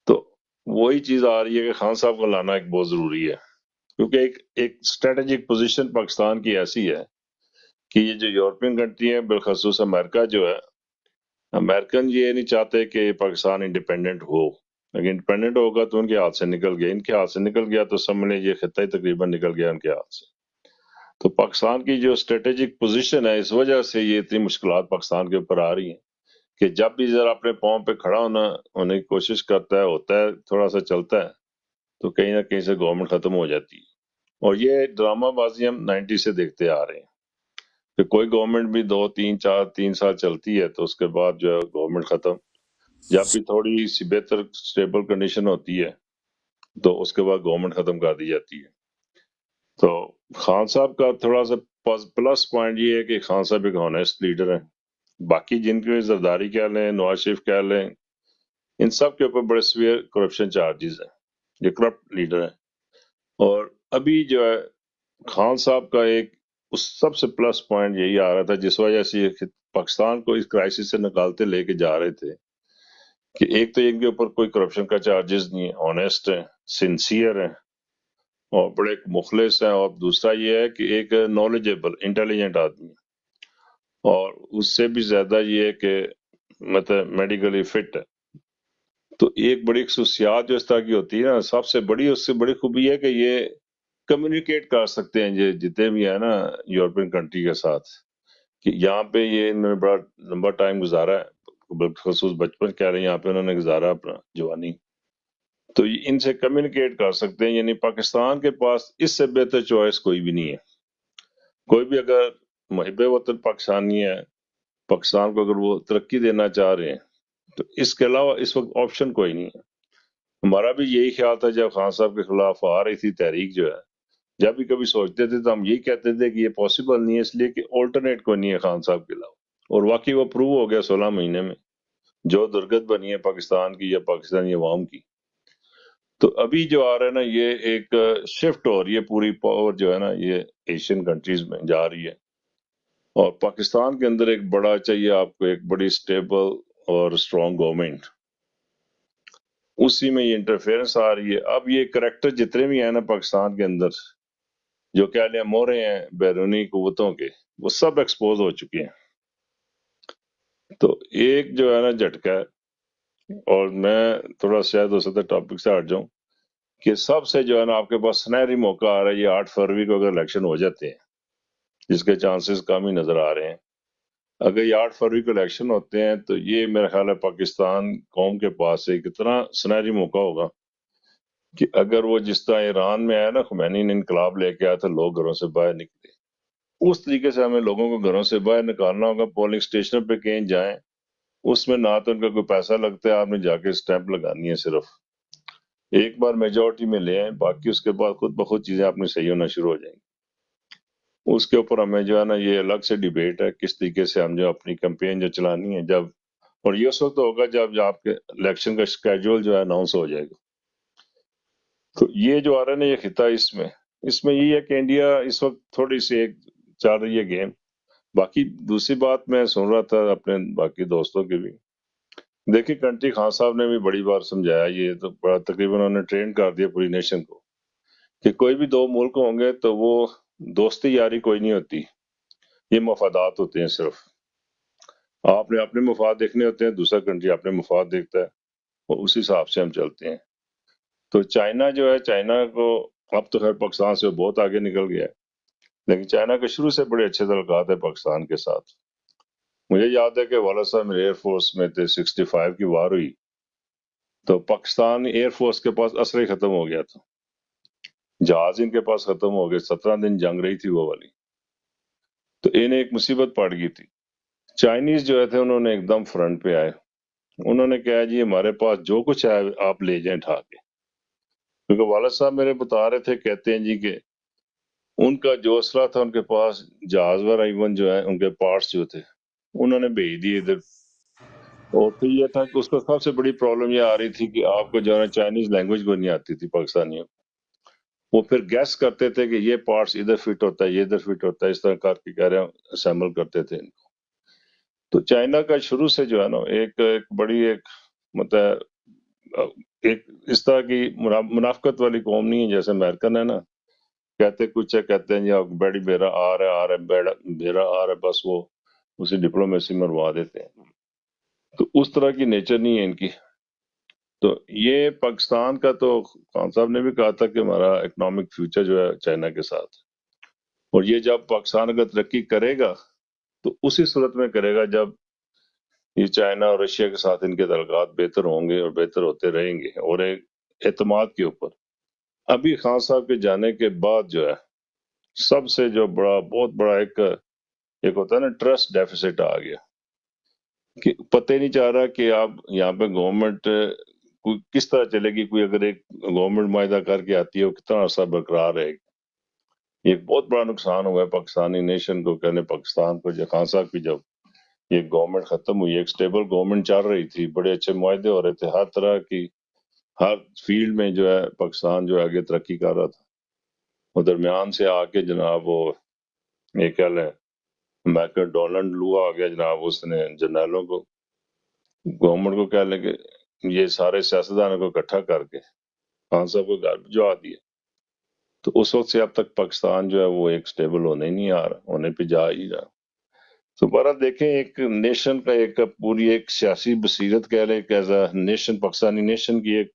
تو وہی چیز آ رہی ہے کہ خان صاحب کو لانا ایک بہت ضروری ہے، کیونکہ ایک اسٹریٹجک پوزیشن پاکستان کی ایسی ہے کہ یہ جو یورپین کنٹری ہے، بالخصوص امریکہ جو ہے، امریکن یہ نہیں چاہتے کہ پاکستان انڈیپینڈنٹ ہو، اگر انڈیپینڈنٹ ہوگا تو ان کے ہاتھ سے نکل گیا، ان کے ہاتھ سے نکل گیا تو سمجھ یہ خطہ ہی تقریباً نکل گیا ان کے ہاتھ سے۔ تو پاکستان کی جو اسٹریٹجک پوزیشن ہے، اس وجہ سے یہ اتنی مشکلات پاکستان کے اوپر آ رہی ہیں کہ جب بھی ذرا اپنے پاؤں پہ کھڑا ہونے کی کوشش کرتا ہے، ہوتا ہے، تھوڑا سا چلتا ہے، تو کہیں نہ کہیں سے گورنمنٹ ختم ہو جاتی ہے۔ اور یہ ڈرامہ بازی ہم 90 سے دیکھتے آ رہے ہیں کہ کوئی گورنمنٹ بھی 2 3 4 3 سال چلتی ہے تو اس کے بعد جو ہے گورنمنٹ ختم، جب بھی تھوڑی سی بہتر سٹیبل کنڈیشن ہوتی ہے تو اس کے بعد گورنمنٹ ختم کر دی جاتی ہے۔ تو خان صاحب کا تھوڑا سا پلس پوائنٹ یہ ہے کہ خان صاحب ایک آنیسٹ لیڈر ہیں، باقی جن کے زرداری کہہ لیں، نواز شریف کہہ لیں، ان سب کے اوپر بڑے سویئر کرپشن چارجز ہیں، یہ کرپٹ لیڈر ہیں۔ اور ابھی جو ہے خان صاحب کا ایک اس سب سے پلس پوائنٹ یہی آ رہا تھا جس وجہ سے یہ پاکستان کو اس کرائسس سے نکالتے لے کے جا رہے تھے کہ ایک تو ان کے اوپر کوئی کرپشن کا چارجز نہیں ہے، آنیسٹ ہیں، سنسیئر ہیں اور بڑے مخلص ہیں، اور دوسرا یہ ہے کہ ایک نالجیبل انٹیلیجنٹ آدمی ہے، اور اس سے بھی زیادہ یہ ہے کہ مطلب میڈیکلی فٹ ہے۔ تو ایک بڑی خصوصیات جو اس طرح کی ہوتی ہے نا، سب سے بڑی اس سے بڑی خوبی ہے کہ یہ کمیونیکیٹ کر سکتے ہیں یہ جتنے بھی ہیں نا یورپین کنٹری کے ساتھ، کہ یہاں پہ یہ انہوں نے بڑا لمبا ٹائم گزارا ہے، بالخصوص بچپن کہہ رہے ہیں یہاں پہ انہوں نے گزارا اپنا جوانی، تو یہ ان سے کمیونیکیٹ کر سکتے ہیں۔ یعنی پاکستان کے پاس اس سے بہتر چوائس کوئی بھی نہیں ہے۔ کوئی بھی اگر محب وطن پاکستانی ہے، پاکستان کو اگر وہ ترقی دینا چاہ رہے ہیں تو اس کے علاوہ اس وقت آپشن کوئی نہیں ہے۔ ہمارا بھی یہی خیال تھا جب خان صاحب کے خلاف آ رہی تھی تحریک جو ہے، جب بھی کبھی سوچتے تھے تو ہم یہی کہتے تھے کہ یہ پاسبل نہیں ہے، اس لیے کہ آلٹرنیٹ کوئی نہیں ہے خان صاحب کے علاوہ، اور واقعی وہ پروو ہو گیا 16 مہینے میں، جو درگت بنی ہے پاکستان کی یا پاکستانی عوام کی۔ تو ابھی جو آ رہا ہے نا، یہ ایک شفٹ ہو رہی ہے، پوری پاور جو ہے نا یہ ایشین کنٹریز میں جا رہی ہے، اور پاکستان کے اندر ایک بڑا چاہیے آپ کو، ایک بڑی سٹیبل اور اسٹرانگ گورنمنٹ، اسی میں یہ انٹرفیئرنس آ رہی ہے۔ اب یہ کریکٹر جتنے بھی ہیں نا پاکستان کے اندر، جو کہہ لیں مورے ہیں بیرونی قوتوں کے، وہ سب ایکسپوز ہو چکے ہیں۔ تو ایک جو ہے نا جھٹکا ہے، اور میں تھوڑا شاید ہو سکتا ہے ٹاپک سے ہٹ جاؤں، کہ سب سے جو ہے نا آپ کے پاس سنہری موقع آ رہا ہے، یہ 8 فروری کو اگر الیکشن ہو جاتے ہیں، جس کے چانسز کم ہی نظر آ رہے ہیں، اگر یہ 8 فروری کو الیکشن ہوتے ہیں تو یہ میرا خیال ہے پاکستان قوم کے پاس ایک اتنا سنہری موقع ہوگا کہ اگر وہ جس طرح ایران میں آیا نا، خمینی نے انقلاب لے کے آیا تھا، لوگ گھروں سے باہر نکلے، اس طریقے سے ہمیں لوگوں کو گھروں سے باہر نکالنا ہوگا۔ پولنگ اسٹیشن پہ کہیں جائیں، اس میں نہ تو ان کا کوئی پیسہ لگتا ہے، آپ نے جا کے اسٹیمپ لگانی ہے، صرف ایک بار میجورٹی میں لے آئیں، باقی اس کے بعد خود بخود چیزیں اپنی صحیح ہونا شروع ہو جائیں گی۔ اس کے اوپر ہمیں جو ہے نا یہ الگ سے ڈیبیٹ ہے، کس طریقے سے ہم جو اپنی کمپین جو چلانی ہے، جب اور یہ اس وقت ہوگا جب آپ کے الیکشن کا اسکیجول جو ہے اناؤنس ہو جائے گا۔ تو یہ جو آ رہا ہے نا یہ خطہ، اس میں یہ ہے کہ انڈیا اس وقت تھوڑی سی ایک چل رہی ہے گیم۔ باقی دوسری بات میں سن رہا تھا اپنے باقی دوستوں کی بھی، دیکھیں کنٹری خان صاحب نے بھی بڑی بار سمجھایا، یہ تو بڑا تقریباً انہوں نے ٹرین کر دیا پوری نیشن کو، کہ کوئی بھی 2 ملک ہوں گے تو وہ دوستی یاری کوئی نہیں ہوتی، یہ مفادات ہوتے ہیں صرف۔ آپ نے اپنے مفاد دیکھنے ہوتے ہیں، دوسرا کنٹری اپنے مفاد دیکھتا ہے، اور اسی حساب سے ہم چلتے ہیں۔ تو چائنا جو ہے، چائنا کو اب تو خیر پاکستان سے بہت آگے نکل گیا ہے، لیکن چائنا کے شروع سے بڑے اچھے تعلقات ہیں پاکستان کے ساتھ۔ مجھے یاد ہے کہ والد صاحب میرے ایئر فورس میں تھے، 65 کی وار ہوئی تو پاکستان ایئر فورس کے پاس اسلحہ ختم ہو گیا تھا، جہاز ان کے پاس ختم ہو گئے، 17 دن جنگ رہی تھی وہ والی، تو انہیں ایک مصیبت پڑ گئی تھی۔ چائنیز جو تھے انہوں نے ایک دم فرنٹ پہ آئے، انہوں نے کہا جی ہمارے پاس جو کچھ ہے آپ لے جائیں اٹھا کے، کیونکہ والد صاحب میرے بتا رہے تھے، کہتے ہیں جی کہ ان کا جو اسلحہ تھا ان کے پاس، جہاز وغیرہ ایون جو ہے ان کے پارٹس جو تھے انہوں نے بھیج دیے ادھر، اور پھر یہ تھا کہ اس کو سب سے بڑی پرابلم یہ آ رہی تھی کہ آپ کو جو ہے چائنیز لینگویج کو نہیں آتی تھی پاکستانیوں کو. وہ پھر گیس کرتے تھے کہ یہ پارٹس ادھر فٹ ہوتا ہے، یہ ادھر فٹ ہوتا ہے، اس طرح کر کے کہہ رہے ہیں اسمبل کرتے تھے ان کو. تو چائنا کا شروع سے جو ہے نا ایک بڑی ایک مطلب ایک اس طرح کی منافقت والی قوم نہیں ہے جیسے امریکن ہے نا، کہتے کچھ ہے، کہتے ہیں یہ بیڑی بیرا آ رہا ہے بیڑا آ رہا ہے، بس وہ اسے ڈپلومیسی مروا دیتے ہیں. تو اس طرح کی نیچر نہیں ہے ان کی. تو یہ پاکستان کا تو خان صاحب نے بھی کہا تھا کہ ہمارا اکنامک فیوچر جو ہے چائنا کے ساتھ، اور یہ جب پاکستان اگر ترقی کرے گا تو اسی صورت میں کرے گا جب یہ چائنا اور رشیا کے ساتھ ان کے تعلقات بہتر ہوں گے اور بہتر ہوتے رہیں گے، اور ایک اعتماد کے اوپر. ابھی خان صاحب کے جانے کے بعد جو ہے سب سے جو بہت بڑا ایک ہوتا ہے نا ٹرسٹ ڈیفیسٹ آ گیا کہ پتہ ہی نہیں چاہ رہا کہ آپ یہاں پہ گورنمنٹ کس طرح چلے گی. کوئی اگر ایک گورنمنٹ معاہدہ کر کے آتی ہے وہ کتنا عرصہ برقرار رہے گی. یہ ایک بہت بڑا نقصان ہوا ہے پاکستانی نیشن کو، کہنے پاکستان کو. جو خان صاحب کی جب یہ گورنمنٹ ختم ہوئی، ایک سٹیبل گورنمنٹ چل رہی تھی، بڑے اچھے معاہدے ہو رہے تھے، ہر طرح کی ہر فیلڈ میں جو ہے پاکستان جو ہے آگے ترقی کر رہا تھا. اور درمیان سے آ کے جناب وہ ایک کہہ لیں میکر ڈونلڈ لو آ گیا جناب، اس نے جنرلوں کو گورنمنٹ کو کہہ لیں کہ یہ سارے سیاستدانوں کو اکٹھا کر کے خان صاحب کو گھر بھجوا دیا. تو اس وقت سے اب تک پاکستان جو ہے وہ ایک سٹیبل ہونے ہی نہیں آ رہا، ہونے پہ جا ہی رہا. تو بارہ دیکھیں ایک نیشن کا ایک پوری ایک سیاسی بصیرت کہہ لیں کہ as a nation, Pakistani nation کی ایک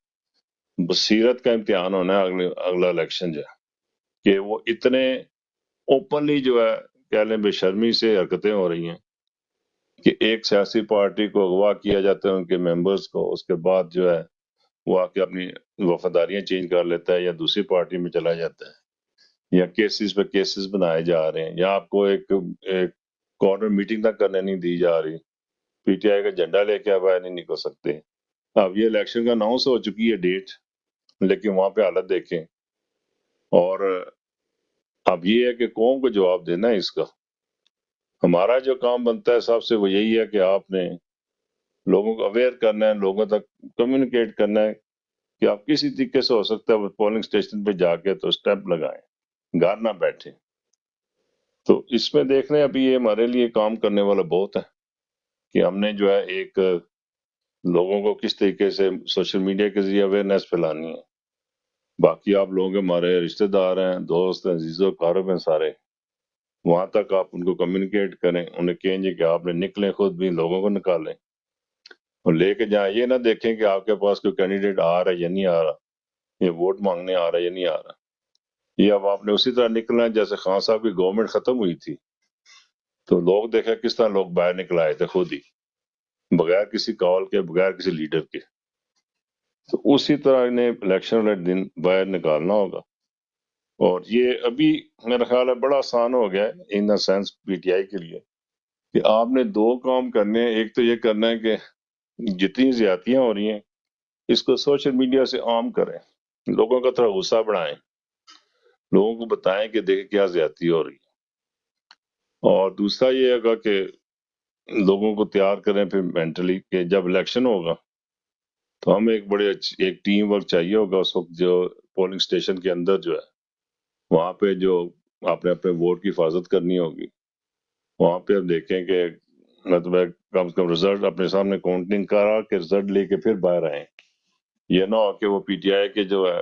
بصیرت کا امتحان ہونا ہے اگلا الیکشن جو ہے، کہ وہ اتنے اوپنلی جو ہے کہہ لیں بے شرمی سے حرکتیں ہو رہی ہیں کہ ایک سیاسی پارٹی کو اغوا کیا جاتا ہے ان کے ممبرز کو، اس کے بعد جو ہے وہ آ کے اپنی وفاداریاں چینج کر لیتا ہے یا دوسری پارٹی میں چلا جاتا ہے، یا کیسز پہ کیسز بنائے جا رہے ہیں، یا آپ کو ایک کارنر میٹنگ تک کرنے نہیں دی جا رہی، پی ٹی آئی کا جھنڈا لے کے آپ باہر نہیں نکل سکتے. اب یہ الیکشن کا اناؤنس ہو چکی ہے ڈیٹ، لیکن وہاں پہ حالت دیکھیں. اور اب یہ ہے کہ قوم کو جواب دینا ہے اس کا. ہمارا جو کام بنتا ہے سب سے وہ یہی ہے کہ آپ نے لوگوں کو اویئر کرنا ہے، لوگوں تک کمیونیکیٹ کرنا ہے کہ آپ کسی طریقے سے ہو سکتا ہے پولنگ اسٹیشن پہ جا کے تو اسٹیمپ لگائیں، گھر نہ بیٹھیں. تو اس میں دیکھ رہے ہیں ابھی یہ ہمارے لیے کام کرنے والا بہت ہے کہ ہم نے جو ہے ایک لوگوں کو کس طریقے سے سوشل میڈیا کے ذریعے اویئرنیس پھیلانی ہے. باقی آپ لوگوں کے ہمارے رشتہ دار ہیں، دوست ہیں، عزیز و اقارب ہیں سارے، وہاں تک آپ ان کو کمیونیکیٹ کریں، انہیں کہیں جی کہ آپ نے نکلیں، خود بھی لوگوں کو نکالیں اور لے کے جائیں. یہ نہ دیکھیں کہ آپ کے پاس کوئی کینڈیڈیٹ آ رہا ہے یا نہیں آ رہا، یہ ووٹ مانگنے آ رہا ہے یا نہیں آ رہا. یہ اب آپ نے اسی طرح نکلنا ہے جیسے خان صاحب کی گورنمنٹ ختم ہوئی تھی تو لوگ دیکھا کس طرح لوگ باہر نکل آئے تھے خود ہی، بغیر کسی کال کے، بغیر کسی لیڈر کے. تو اسی طرح انہیں الیکشن والے دن باہر نکالنا ہوگا. اور یہ ابھی میرا خیال ہے بڑا آسان ہو گیا ہے ان the sense P T I کے لیے کہ آپ نے دو کام کرنے ہیں. ایک تو یہ کرنا ہے کہ جتنی زیادتیاں ہو رہی ہیں اس کو سوشل میڈیا سے عام کریں، لوگوں کا تھوڑا غصہ بڑھائیں، لوگوں کو بتائیں کہ دیکھیں کیا زیادتی ہو رہی ہے. اور دوسرا یہ ہوگا کہ لوگوں کو تیار کریں پھر مینٹلی کہ جب الیکشن ہوگا تو ہمیں ایک بڑے ایک ٹیم ورک چاہیے ہوگا اس وقت، جو پولنگ اسٹیشن کے اندر جو ہے وہاں پہ جو آپ نے اپنے ووٹ کی حفاظت کرنی ہوگی، وہاں پہ آپ دیکھیں کہ مطلب کم سے کم رزلٹ اپنے سامنے کاؤنٹنگ کرا کے رزلٹ لے کے پھر باہر آئیں. یہ نہ ہو کہ وہ پی ٹی آئی کے جو ہے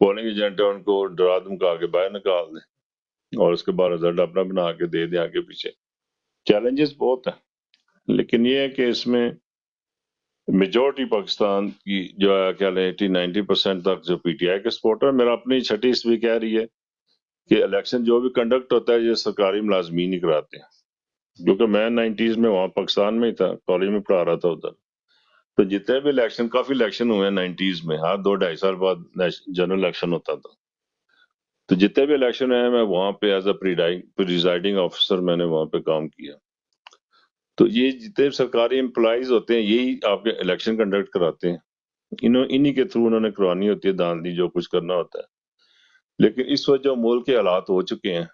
پولنگ ایجنٹ ہے ان کو ڈرا دھمکا کے باہر نکال دیں اور اس کے بعد رزلٹ اپنا بنا کے دے دیں آگے پیچھے. چیلنجز بہت ہیں، لیکن یہ ہے کہ اس میں میجورٹی پاکستان کی جو ہے کیا لیں 80-90% تک جو پی ٹی آئی کے سپورٹر. میرا اپنی چھٹی اس بھی کہہ رہی ہے کہ الیکشن جو بھی کنڈکٹ ہوتا ہے یہ سرکاری ملازمین ہی کراتے ہیں، کیونکہ میں 90s میں وہاں پاکستان میں ہی تھا، کالج میں پڑھا رہا تھا ادھر. تو جتنے بھی الیکشن، کافی الیکشن ہوئے ہیں 90s میں، ہر 2-2.5 سال بعد جنرل الیکشن ہوتا تھا. تو جتنے بھی الیکشن ہیں میں وہاں پہ ایز اے پریزائڈنگ آفیسر میں نے وہاں پہ کام کیا. تو یہ جتنے سرکاری امپلائیز ہوتے ہیں یہی آپ کے الیکشن کنڈکٹ کراتے ہیں، انہی کے تھرو انہوں نے کروانی ہوتی ہے دھاندلی جو کچھ کرنا ہوتا ہے. لیکن اس وقت جو ملک کے حالات ہو چکے ہیں،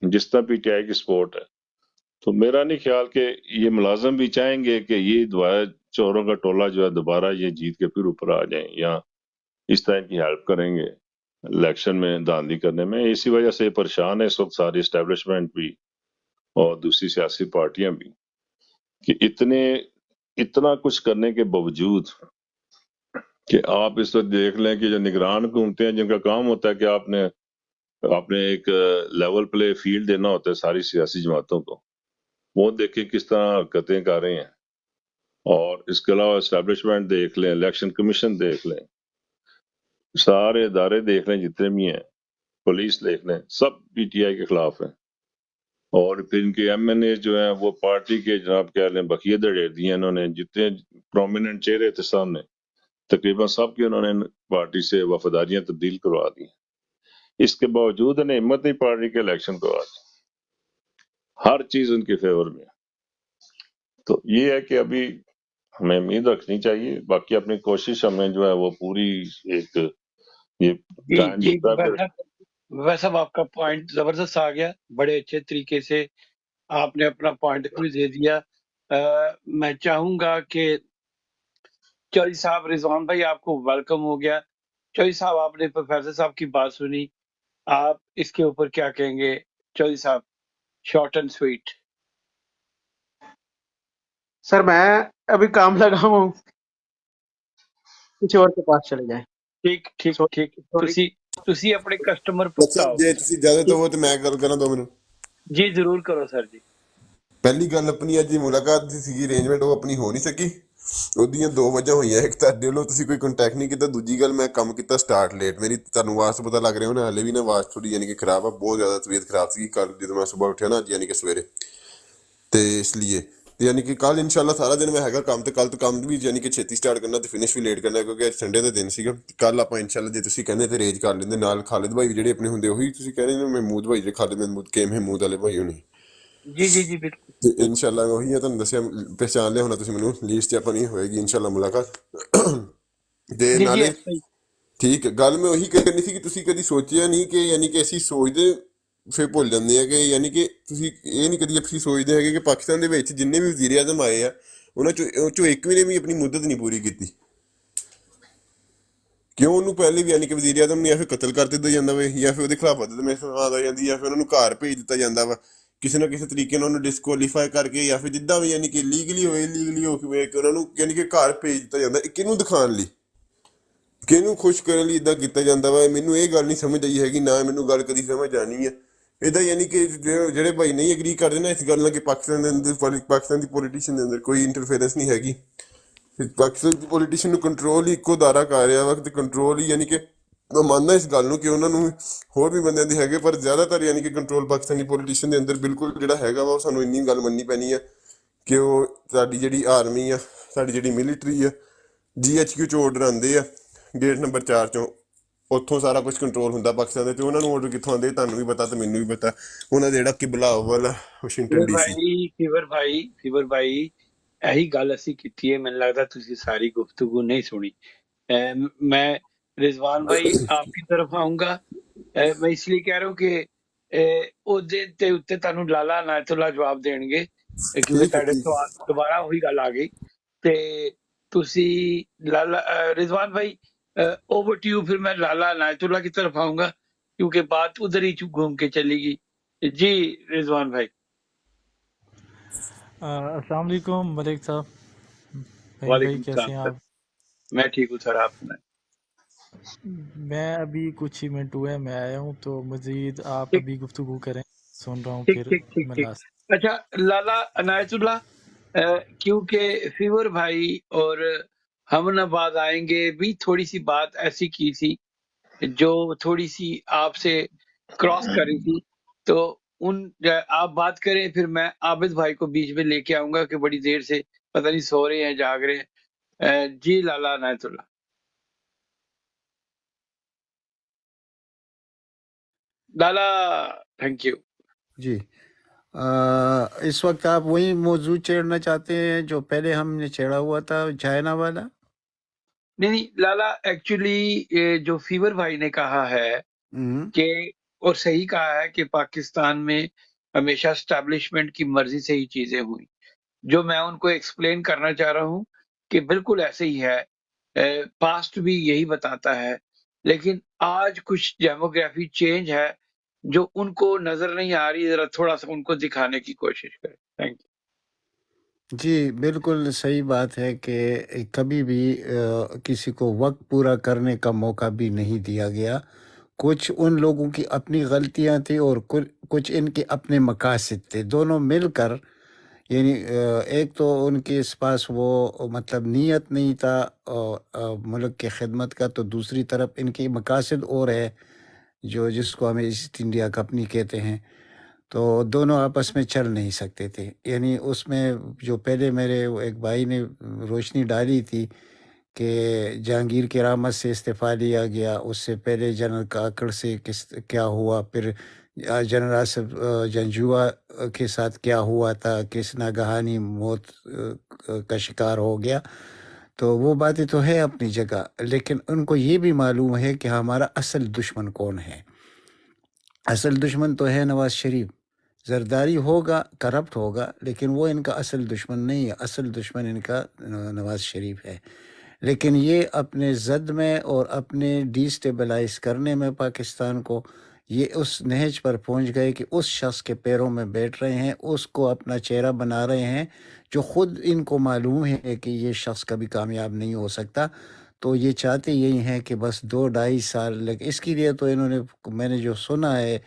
جس طرح پی ٹی آئی کی سپورٹ ہے تو میرا نہیں خیال کہ یہ ملازم بھی چاہیں گے کہ یہ دعائے چوروں کا ٹولہ جو ہے دوبارہ یہ جیت کے پھر اوپر آ جائیں یا اس طرح کی ہیلپ کریں گے الیکشن میں دھاندلی کرنے میں. اسی وجہ سے پریشان ہے اس وقت ساری اسٹیبلشمنٹ بھی اور دوسری سیاسی پارٹیاں بھی کہ اتنا کچھ کرنے کے باوجود کہ آپ اس وقت دیکھ لیں کہ جو نگران حکومتیں ہیں جن کا کام ہوتا ہے کہ آپ نے ایک لیول پلے فیلڈ دینا ہوتا ہے ساری سیاسی جماعتوں کو، وہ دیکھیں کس طرح حرکتیں کر رہے ہیں. اور اس کے علاوہ اسٹیبلشمنٹ دیکھ لیں، الیکشن کمیشن دیکھ لیں، سارے ادارے دیکھ لیں جتنے بھی ہیں، پولیس دیکھ لیں، سب پی ٹی آئی کے خلاف ہیں. اور پھر ان کے ایم این اے جو ہیں وہ پارٹی کے جناب کہہ لیں بقیہ دڑیر دیے انہوں نے، جتنے پرومیننٹ چہرے تھے سامنے تقریباً سب کی انہوں نے پارٹی سے وفاداریاں تبدیل کروا دی. اس کے باوجود انہیں ہمت نہیں پارٹی کے الیکشن کروا دی، ہر چیز ان کے فیور میں. تو یہ ہے کہ ابھی ہمیں امید رکھنی چاہیے، باقی اپنی کوشش ہمیں جو ہے وہ پوری ایک یہ جی ٹائم جی جتنا بھی ویسا آپ کا پوائنٹ زبردست آ گیا، بڑے اچھے طریقے سے آپ نے اپنا پوائنٹ بھی دے دیا. میں چاہوں گا کہ چوہدری صاحب، رضوان بھائی آپ کو ویلکم ہو گیا. چوہدری صاحب آپ نے پروفیسر صاحب کی بات سنی، آپ اس کے اوپر کیا کہیں گے؟ چوہدری صاحب، شارٹ اینڈ سویٹ. سر میں ابھی کام لگا ہوں، کسی اور کے پاس چلے جائیں. ٹھیک ٹھیک ٹھیک. سوری. تسی اپنے کسٹمر اچھا پکتاؤ. ਜੇ ਤੁਸੀਂ ਇਜਾਜ਼ਤ ਹੋਵੋ ਤੇ ਮੈਂ ਗੱਲ ਕਰਾਂ 2 ਮਿੰਟ. جی ضرور کرو سر جی. ਪਹਿਲੀ ਗੱਲ ਆਪਣੀ ਅੱਜ ਦੀ ਮੁਲਾਕਾਤ ਦੀ ਸੀਗੀ ਅਰੇਂਜਮੈਂਟ ਉਹ ਆਪਣੀ ਹੋ ਨਹੀਂ ਸਕੀ. ਉਹਦੀਆਂ 2 ਵਜ੍ਹਾ ਹੋਈਆਂ, ਇੱਕ ਤੁਹਾਡੇ ਵੱਲੋਂ ਤੁਸੀਂ ਕੋਈ ਕੰਟੈਕਟ ਨਹੀਂ ਕੀਤਾ, ਦੂਜੀ ਗੱਲ ਮੈਂ ਕੰਮ ਕੀਤਾ ਸਟਾਰਟ ਲੇਟ. ਮੇਰੀ ਤੁਹਾਨੂੰ ਆਵਾਜ਼ ਤੋਂ ਪਤਾ ਲੱਗ ਰਿਹਾ ਹੋਣਾ ਹਾਲੇ ਵੀ ਨਾ ਆਵਾਜ਼ ਥੋੜੀ ਯਾਨੀ ਕਿ ਖਰਾਬ ਆ, ਬਹੁਤ ਜ਼ਿਆਦਾ ਤਬੀਅਤ ਖਰਾਬ ਸੀਗੀ ਕੱਲ ਜਦੋਂ ਮੈਂ ਸਵੇਰ ਉੱਠਿਆ ਨਾ ਅੱਜ ਯਾਨੀ ਕਿ ਸਵੇਰੇ, ਤੇ ਇਸ ਲਈ ਤੇ ਯਾਨੀ ਕਿ ਕੱਲ ਇਨਸ਼ਾਅੱਲਾ ਸਾਰਾ ਦਿਨ ਮੈਂ ਹੈਗਾ ਕੰਮ ਤੇ ਕੱਲ ਤੋਂ ਕੰਮ ਵੀ ਯਾਨੀ ਕਿ ਛੇਤੀ ਸਟਾਰਟ ਕਰਨਾ ਤੇ ਫਿਨਿਸ਼ ਵੀ ਲੇਟ ਕਰਨਾ ਕਿਉਂਕਿ ਅੱਜ ਸੰਡੇ ਦਾ ਦਿਨ ਸੀਗਾ. ਕੱਲ ਆਪਾਂ ਇਨਸ਼ਾਅੱਲਾ ਜੇ ਤੁਸੀਂ ਕਹਿੰਦੇ ਤੇ ਅਰੇਂਜ ਕਰ ਲੈਂਦੇ, ਨਾਲ ਖਾਲਿਦ ਭਾਈ ਜਿਹੜੇ ਆਪਣੇ ਹੁੰਦੇ ਉਹੀ ਤੁਸੀਂ ਕਹਿੰਦੇ ਨੇ, ਮਹਿਮੂਦ ਭਾਈ ਜਿਹੜੇ ਖਾਲਿਦ ਮਹਿਮੂਦ ਕੇ ਮਹਿਮੂਦ ਵਾਲੇ ਭਾਈ ਹੋਣੀ. جی جی جی بالکل. ਤੇ ਇਨਸ਼ਾਅੱਲਾ ਉਹੀ ਆ, ਤੁਹਾਨੂੰ ਦੱਸਿਆ ਪਹਿਚਾਣ ਲਿਆ ਹੋਣਾ ਤੁਸੀਂ ਮੈਨੂੰ, ਲੀਸਟ 'ਚ ਆਪਣੀ ਹੋਏਗੀ ਇਨਸ਼ਾਅੱਲਾ ਮੁਲਾਕਾਤ. ਤੇ جی جی ਨਾਲੇ ایسا ہی. ਠੀਕ ਹੈ, ਗੱਲ ਮੈਂ ਉਹੀ ਕਰਨੀ ਸੀ ਕਿ ਤੁਸੀਂ ਕਦੀ ਸੋਚਿਆ ਨਹੀਂ ਕਿ ਯਾਨੀ ਕਿ ਅਸੀਂ ਸੋਚਦੇ ਫਿਰ ਭੁੱਲ ਜਾਂਦੇ ਆ ਕਿ ਯਾਨੀ ਕਿ ਤੁਸੀਂ ਇਹ ਨਹੀਂ ਕਦੀ ਅਸੀਂ ਸੋਚਦੇ ਹੈਗੇ ਕਿ ਪਾਕਿਸਤਾਨ ਦੇ ਵਿੱਚ ਜਿੰਨੇ ਵੀ ਵਜ਼ੀਰ ਆਜ਼ਮ ਆਏ ਆ ਉਹਨਾਂ ਚੋਂ ਇੱਕ ਵੀ ਨੇ ਵੀ ਆਪਣੀ ਮੁੱਦਤ ਨਹੀਂ ਪੂਰੀ ਕੀਤੀ. ਕਿਉਂ ਉਹਨੂੰ ਪਹਿਲੇ ਵੀ ਯਾਨੀ ਕਿ ਵਜ਼ੀਰ ਆਜ਼ਮ ਨੂੰ ਜਾਂ ਫਿਰ ਕਤਲ ਕਰ ਦਿੱਤਾ ਜਾਂਦਾ ਵਾ, ਜਾਂ ਫਿਰ ਉਹਦੇ ਖਿਲਾਫ ਮਹਿਸੂਸ ਆ ਜਾਂਦੀ, ਜਾਂ ਫਿਰ ਉਹਨਾਂ ਨੂੰ ਘਰ ਭੇਜ ਦਿੱਤਾ ਜਾਂਦਾ ਵਾ ਕਿਸੇ ਨਾ ਕਿਸੇ ਤਰੀਕੇ ਨਾਲ ਉਹਨੂੰ ਡਿਸਕੁਆਲੀਫਾਈ ਕਰਕੇ, ਜਾਂ ਫਿਰ ਜਿੱਦਾਂ ਵੀ ਯਾਨੀ ਕਿ ਲੀਗਲੀ ਹੋਏ ਇਲੀਗਲੀ ਹੋ ਕੇ ਉਹਨਾਂ ਨੂੰ ਯਾਨੀ ਕਿ ਘਰ ਭੇਜ ਦਿੱਤਾ ਜਾਂਦਾ. ਕਿਹਨੂੰ ਦਿਖਾਉਣ ਲਈ, ਕਿਹਨੂੰ ਖੁਸ਼ ਕਰਨ ਲਈ ਇੱਦਾਂ ਕੀਤਾ ਜਾਂਦਾ ਵਾ? ਮੈਨੂੰ ਇਹ ਗੱਲ ਨਹੀਂ ਸਮਝ ਆਈ ਹੈਗੀ, ਨਾ ਮੈਨੂੰ ਗੱਲ ਕਦੀ ਸਮਝ ਆਉਣੀ ਹੈ. ਇਹਦਾ ਯਾਨੀ ਕਿ ਜਿਹੜੇ ਭਾਈ ਨਹੀਂ ਐਗਰੀ ਕਰਦੇ ਨਾ ਇਸ ਗੱਲ ਨਾਲ ਕਿ ਪਾਕਿਸਤਾਨ ਦੇ ਅੰਦਰ ਪਾਕਿਸਤਾਨ ਦੀ ਪੋਲੀਟੀਸ਼ਨ ਦੇ ਅੰਦਰ ਕੋਈ ਇੰਟਰਫੇਰੈਂਸ ਨਹੀਂ ਹੈਗੀ, ਪਾਕਿਸਤਾਨ ਦੀ ਪੋਲੀਟੀਸ਼ਨ ਨੂੰ ਕੰਟਰੋਲ ਹੀ ਇੱਕੋ ਅਦਾਰਾ ਕਰ ਰਿਹਾ ਵਾ, ਤੇ ਕੰਟਰੋਲ ਹੀ ਯਾਨੀ ਕਿ ਮੈਂ ਮੰਨਦਾ ਇਸ ਗੱਲ ਨੂੰ ਕਿ ਉਹਨਾਂ ਨੂੰ ਹੋਰ ਵੀ ਬੰਦਿਆਂ ਦੇ ਹੈਗੇ, ਪਰ ਜ਼ਿਆਦਾਤਰ ਯਾਨੀ ਕਿ ਕੰਟਰੋਲ ਪਾਕਿਸਤਾਨੀ ਪੋਲੀਟੀਸ਼ਨ ਦੇ ਅੰਦਰ ਬਿਲਕੁਲ ਜਿਹੜਾ ਹੈਗਾ ਵਾ, ਉਹ ਸਾਨੂੰ ਇੰਨੀ ਗੱਲ ਮੰਨਣੀ ਪੈਣੀ ਹੈ ਕਿ ਉਹ ਸਾਡੀ ਜਿਹੜੀ ਆਰਮੀ ਆ, ਸਾਡੀ ਜਿਹੜੀ ਮਿਲਟਰੀ ਆ, GHQ 'ਚੋਂ ਆਰਡਰ ਆਉਂਦੇ ਆ ਗੇਟ ਨੰਬਰ 4 ਚੋਂ, ਉੱਥੋਂ ਸਾਰਾ ਕੁਝ ਕੰਟਰੋਲ ਹੁੰਦਾ ਪਾਕਿਸਤਾਨ ਦੇ. ਤੇ ਉਹਨਾਂ ਨੂੰ ਆਰਡਰ ਕਿੱਥੋਂ ਆਉਂਦੇ ਤੁਹਾਨੂੰ ਵੀ ਪਤਾ ਤੇ ਮੈਨੂੰ ਵੀ ਪਤਾ, ਉਹਨਾਂ ਦਾ ਜਿਹੜਾ ਕਿਬਲਾ ਅਵਲ ਵਾਸ਼ਿੰਗਟਨ DC. ਫੀਵਰ ਭਾਈ ਇਹੀ ਗੱਲ ਅਸੀਂ ਕੀਤੀ ਹੈ, ਮੈਨੂੰ ਲੱਗਦਾ ਤੁਸੀਂ ਸਾਰੀ ਗੁਫ਼ਤਗੂ ਨਹੀਂ ਸੁਣੀ. میں رضوان بھائی آپ کی طرف آؤں گا. میں اس لیے کہہ رہا ہوں کہ عہدے تے اتنے تانوں لالا عنایت اللہ جواب دین گے کیونکہ ਠੀਕ ਹੈ تہاڈے ਠੀਕ سوال دوبارہ وہی گل آ گئی. تے تسی لالا رضوان بھائی اوور ٹو یو. پھر میں لالا عنایت اللہ کی طرف آؤں گا کیونکہ بات ادھر ہی گھوم کے چلی گئی. جی رضوان بھائی. السلام علیکم ملک صاحب. بھائی وعلیکم کیسے السلام ہیں سر. آپ؟ میں ٹھیک ہوں سر, آپ سنائیں. میں ابھی کچھ ہی منٹ ہوئے میں آیا ہوں, تو مزید آپ ٹھیک ابھی گفتگو کریں, سن رہا ہوں, ٹھیک پھر ٹھیک ٹھیک میں ٹھیک. لاسٹ. اچھا لالا عنایت اللہ, کیونکہ فیور بھائی اور ہم نباد آئیں گے بھی تھوڑی سی بات ایسی کی تھی جو تھوڑی سی آپ سے کراس کر رہی تھی, تو آپ بات کریں, پھر میں عابد بھائی کو بیچ میں لے کے آؤں گا کہ بڑی دیر سے پتہ نہیں سو رہے ہیں جاگ رہے ہیں. جی لالا عنایت اللہ. لالا تھینک یو. جی اس وقت آپ وہی موضوع چھیڑنا چاہتے ہیں جو پہلے ہم نے چھیڑا ہوا تھا, چائنا والا؟ نہیں لالا, ایکچولی جو فیور بھائی نے کہا ہے ہم، کہ, اور صحیح کہا ہے کہ پاکستان میں ہمیشہ اسٹیبلشمنٹ کی مرضی سے ہی چیزیں ہوئی. جو میں ان کو ایکسپلین کرنا چاہ رہا ہوں کہ بالکل ایسے ہی ہے، پاسٹ بھی یہی بتاتا ہے، لیکن آج کچھ ڈیموگرافی چینج ہے جو ان کو نظر نہیں آ رہی، ذرا تھوڑا سا ان کو دکھانے کی کوشش کریں. Thank you. جی بالکل صحیح بات ہے کہ کبھی بھی کسی کو وقت پورا کرنے کا موقع بھی نہیں دیا گیا. کچھ ان لوگوں کی اپنی غلطیاں تھیں اور کچھ ان کے اپنے مقاصد تھے، دونوں مل کر. یعنی ایک تو ان کے اس پاس وہ مطلب نیت نہیں تھا ملک کی خدمت کا، تو دوسری طرف ان کے مقاصد اور ہے جس کو ہمیں ایسٹ انڈیا کمپنی کہتے ہیں. تو دونوں آپس میں چل نہیں سکتے تھے. یعنی اس میں جو پہلے میرے ایک بھائی نے روشنی ڈالی تھی کہ جہانگیر کرامت سے استعفیٰ لیا گیا، اس سے پہلے جنرل کاکڑ سے کیا ہوا، پھر جنرل آصف جنجوعہ کے ساتھ کیا ہوا تھا، کس ناگہانی موت کا شکار ہو گیا. تو وہ باتیں تو ہے اپنی جگہ، لیکن ان کو یہ بھی معلوم ہے کہ ہمارا اصل دشمن کون ہے. اصل دشمن تو ہے نواز شریف. زرداری ہوگا، کرپٹ ہوگا، لیکن وہ ان کا اصل دشمن نہیں ہے. اصل دشمن ان کا نواز شریف ہے. لیکن یہ اپنے زد میں اور اپنے ڈی سٹیبلائز کرنے میں پاکستان کو، یہ اس نہج پر پہنچ گئے کہ اس شخص کے پیروں میں بیٹھ رہے ہیں، اس کو اپنا چہرہ بنا رہے ہیں، جو خود ان کو معلوم ہے کہ یہ شخص کبھی کامیاب نہیں ہو سکتا. تو یہ چاہتے یہی ہیں کہ بس 2-2.5 سال لیکن اس کے لیے تو انہوں نے، میں نے جو سنا ہے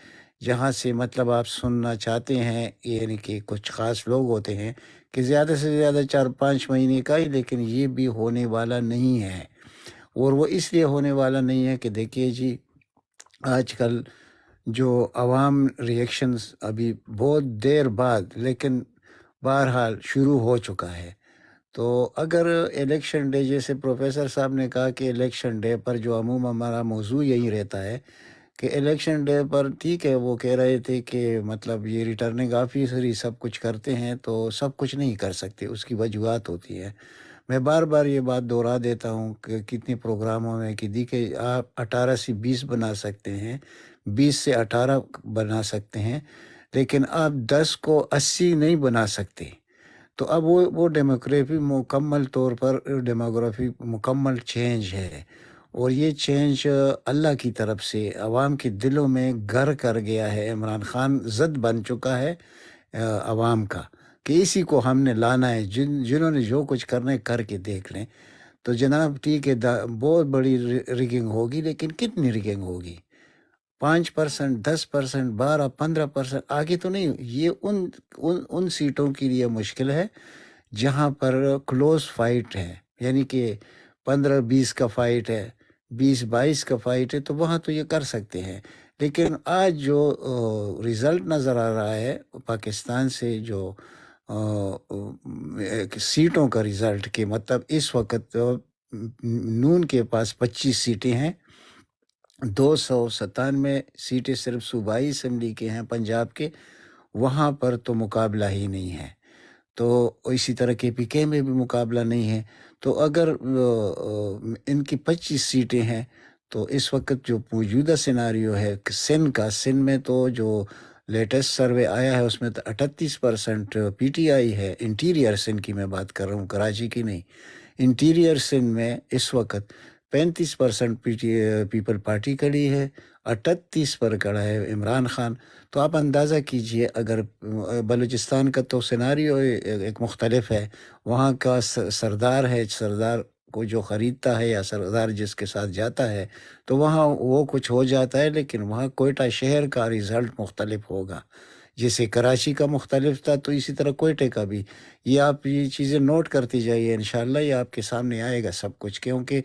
جہاں سے مطلب آپ سننا چاہتے ہیں، یعنی کہ کچھ خاص لوگ ہوتے ہیں کہ زیادہ سے زیادہ 4-5 مہینے کا ہی، لیکن یہ بھی ہونے والا نہیں ہے. اور وہ اس لیے ہونے والا نہیں ہے کہ دیکھیے جی، آج کل جو عوام ریئیکشنز ابھی بہت دیر بعد لیکن بہرحال شروع ہو چکا ہے. تو اگر الیکشن ڈے، جیسے پروفیسر صاحب نے کہا کہ الیکشن ڈے پر جو عموماً ہمارا موضوع یہی رہتا ہے کہ الیکشن ڈے پر ٹھیک ہے، وہ کہہ رہے تھے کہ مطلب یہ ریٹرننگ آفیسر ہی سب کچھ کرتے ہیں، تو سب کچھ نہیں کر سکتے، اس کی وجوہات ہوتی ہے. میں بار بار یہ بات دہرا دیتا ہوں کہ کتنے پروگراموں میں کہ دیکھیں، آپ 18 سے 20 بنا سکتے ہیں، 20 سے 18 بنا سکتے ہیں، لیکن آپ 10 کو 80 نہیں بنا سکتے. تو اب وہ ڈیموگرافی مکمل طور پر مکمل چینج ہے، اور یہ چینج اللہ کی طرف سے عوام کے دلوں میں گھر کر گیا ہے. عمران خان زد بن چکا ہے عوام کا کہ اسی کو ہم نے لانا ہے. جنہوں نے جو کچھ کرنا ہے کر کے دیکھ لیں. تو جناب ٹھیک ہے، بہت بڑی ریگنگ ہوگی، لیکن کتنی ریگنگ ہوگی؟ 5%، 10%، 12-15%، آگے تو نہیں. یہ ان سیٹوں کے لیے مشکل ہے جہاں پر کلوز فائٹ ہے، یعنی کہ 15-20 کا فائٹ ہے، 20-22 کا فائٹ ہے، تو وہاں تو یہ کر سکتے ہیں. لیکن آج جو رزلٹ نظر آ رہا ہے پاکستان سے، جو سیٹوں کا رزلٹ، کہ مطلب اس وقت نون کے پاس 25 سیٹیں ہیں، 297 سیٹیں صرف صوبائی اسمبلی کے ہیں پنجاب کے، وہاں پر تو مقابلہ ہی نہیں ہے. تو اسی طرح کے پی کے میں بھی مقابلہ نہیں ہے. تو اگر ان کی 25 سیٹیں ہیں، تو اس وقت جو موجودہ سیناریو ہے سندھ میں تو جو لیٹسٹ سروے آیا ہے اس میں تو 38% پی ٹی آئی ہے. انٹیریئر سندھ کی میں بات کر رہا ہوں، کراچی کی نہیں. انٹیریئر سندھ میں اس وقت 35% پیپل پارٹی کھڑی ہے، 38 پر کھڑا ہے عمران خان. تو آپ اندازہ کیجئے، اگر بلوچستان کا تو سیناریو ایک مختلف ہے، وہاں کا سردار ہے، سردار کو جو خریدتا ہے یا سردار جس کے ساتھ جاتا ہے، تو وہاں وہ کچھ ہو جاتا ہے. لیکن وہاں کوئٹہ شہر کا رزلٹ مختلف ہوگا، جیسے کراچی کا مختلف تھا، تو اسی طرح کوئٹے کا بھی. یہ آپ یہ چیزیں نوٹ کرتی جائیے، انشاءاللہ یہ آپ کے سامنے آئے گا سب کچھ. کیونکہ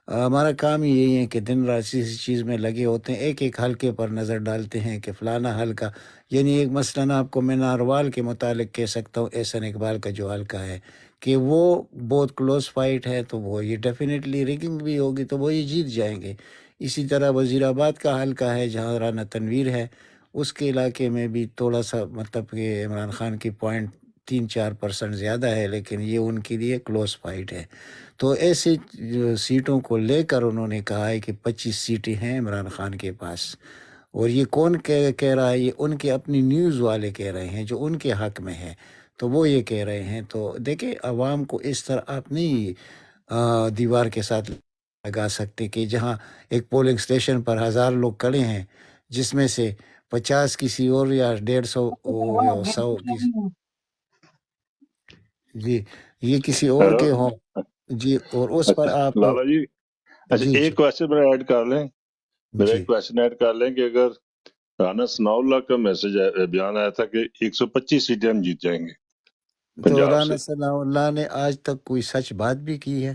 ہمارا کام یہی ہے کہ دن رات اسی چیز میں لگے ہوتے ہیں، ایک ایک حلقے پر نظر ڈالتے ہیں کہ فلانا حلقہ، یعنی ایک مثلاً آپ کو میں ناروال کے متعلق کہہ سکتا ہوں، احسن اقبال کا جو حلقہ ہے کہ وہ بہت کلوز فائٹ ہے، تو وہ یہ ڈیفینیٹلی ریگنگ بھی ہوگی تو وہ یہ جیت جائیں گے. اسی طرح وزیر آباد کا حلقہ ہے جہاں رانا تنویر ہے، اس کے علاقے میں بھی تھوڑا سا مطلب کہ عمران خان کی پوائنٹ 3-4% زیادہ ہے، لیکن یہ ان کے لیے کلوز فائٹ ہے. تو ایسے سیٹوں کو لے کر انہوں نے کہا ہے کہ 25 سیٹیں ہیں عمران خان کے پاس، اور یہ کون کہہ رہا ہے؟ یہ ان کے اپنی نیوز والے کہہ رہے ہیں جو ان کے حق میں ہے، تو وہ یہ کہہ رہے ہیں۔ تو دیکھیں عوام کو اس طرح آپ نہیں دیوار کے ساتھ لگا سکتے کہ جہاں ایک پولنگ اسٹیشن پر 1000 لوگ کھڑے ہیں جس میں سے 50 کسی اور یا 150 یا 100 جی یہ کسی اور ہیلو کے ہوں جی، اور اس پر اچھا آپ لالا جی، اچھا جی ایک کوشچن میرا ایڈ کر لیں، میرا جی ایک کوشچن ایڈ کر لیں کہ اگر رانا ثناء اللہ کا میسج بیان آیا تھا کہ 125 سیٹیں ہم جیت جائیں گے تو پنجاب رانا سے، ثناء اللہ نے آج تک کوئی سچ بات بھی کی ہے؟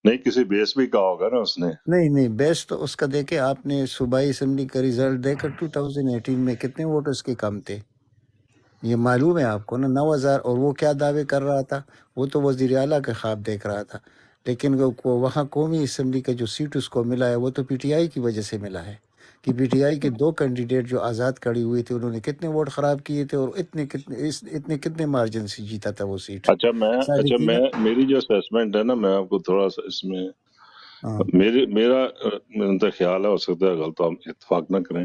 نہیں کسی بیس بھی کہا ہوگا نا اس نے۔ نہیں بیسٹ تو اس کا دیکھیں، آپ نے صوبائی اسمبلی کا رزلٹ دیکھا 2018 میں کتنے ووٹرز کے کم تھے، یہ معلوم ہے آپ کو نا، 9000۔ اور وہ کیا دعوے کر رہا تھا؟ وہ تو وزیر اعلیٰ کا خواب دیکھ رہا تھا، لیکن وہاں قومی اسمبلی کا جو سیٹ اس کو ملا ہے وہ تو پی ٹی آئی کی وجہ سے ملا ہے، کہ پی ٹی آئی کے 2 کینڈیڈیٹ جو آزاد کھڑی ہوئی تھی انہوں نے کتنے ووٹ خراب کیے تھے، اور اتنے مارجن سے جیتا تھا وہ سیٹ۔ اچھا صادقینہ میری جو اسیسمنٹ ہے نا، میں آپ کو تھوڑا سا اس میں ہاں میرا خیال ہے، ہو سکتا ہے غلط ہم اتفاق نہ کریں،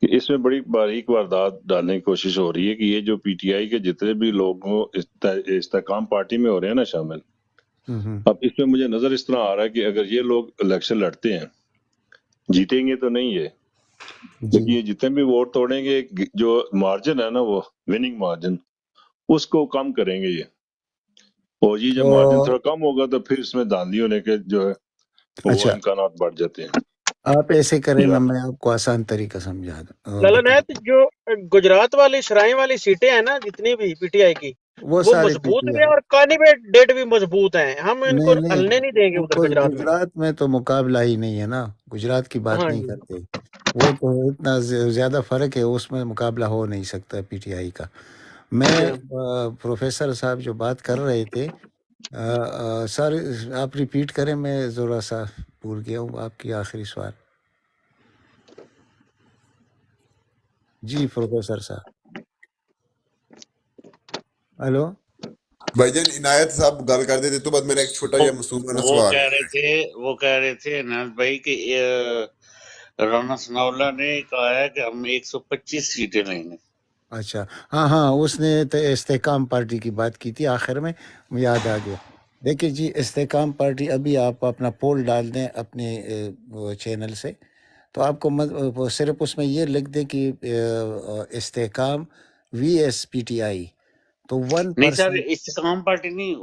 کہ اس میں بڑی باریک واردات ڈالنے کی کوشش ہو رہی ہے کہ یہ جو پی ٹی آئی کے جتنے بھی لوگ استحکام پارٹی میں ہو رہے ہیں نا شامل، اب اس میں مجھے نظر اس طرح آ رہا ہے کہ اگر یہ لوگ الیکشن لڑتے ہیں، جیتیں گے تو نہیں یہ، جی لیکن یہ جتنے بھی ووٹ توڑیں گے، جو مارجن ہے نا وہ وننگ مارجن، اس کو کم کریں گے یہ، اور یہ جب تو مارجن تھوڑا کم ہوگا تو پھر اس میں دھاندلی ہونے کے جو ہے وہ اچھا امکانات بڑھ جاتے ہیں۔ آپ ایسے کریں جی نا، آپ میں آپ کو آسان طریقہ سمجھا لالا بتا نیت جو گجرات والی سرائیں والی سیٹیں ہیں نا جتنی بھی پی ٹی آئی کی، وہ وہ سارے پی مضبوط ٹی ہیں آئی اور کینڈیڈیٹ بھی مضبوط ہیں، ہم ان کو نہیں ہلنے نہیں دیں گے ادھر گجرات میں۔ گجرات میں تو مقابلہ ہی نہیں ہے نا، گجرات کی بات ہاں نہیں جی کرتے، وہ تو اتنا زیادہ فرق ہے، اس میں مقابلہ ہو نہیں سکتا پی ٹی آئی کا۔ میں اچھا، پروفیسر صاحب جو بات کر رہے تھے، سر آپ ریپیٹ کریں، میں ذرا سا بھول گیا ہوں آپ کی آخری سوال۔ جی پروفیسر صاحب، ہلو۔ بھائی جان عنایت صاحب گل کرتے تھے تو بعد میرا ایک چھوٹا وہ جہا مسومانہ وہ سوال کہہ ہے۔ رہے تھے انس بھائی کہ رانا ثناء اللہ نے کہا ہے کہ ہم 125 سیٹیں لیں گے۔ اچھا ہاں اس نے تو استحکام پارٹی کی بات کی تھی آخر میں، یاد آ گیا۔ دیکھیے جی، استحکام پارٹی، ابھی آپ اپنا پول ڈال دیں اپنے چینل سے، تو آپ کو صرف اس میں یہ لکھ دیں کہ استحکام V S P T I, تو نہیں سر، 1%۔ استحکام پارٹی نہیں،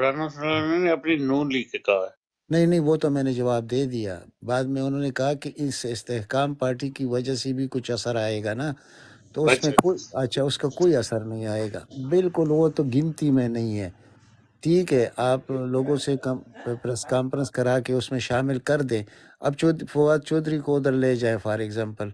رانا ثناء اللہ نے اپنی نون لیگ کے کہا ہے۔ نہیں وہ تو میں نے جواب دے دیا، بعد میں انہوں نے کہا کہ اس استحکام پارٹی کی وجہ سے بھی کچھ اثر آئے گا نا، تو اس میں اچھا اچھا اس کا کوئی اثر نہیں آئے گا، بالکل وہ تو گنتی میں نہیں ہے۔ ٹھیک ہے، آپ لوگوں سے پریس کانفرنس کرا کے اس میں شامل کر دیں۔ اب فواد چودھری کو ادھر لے جائے فار ایگزامپل،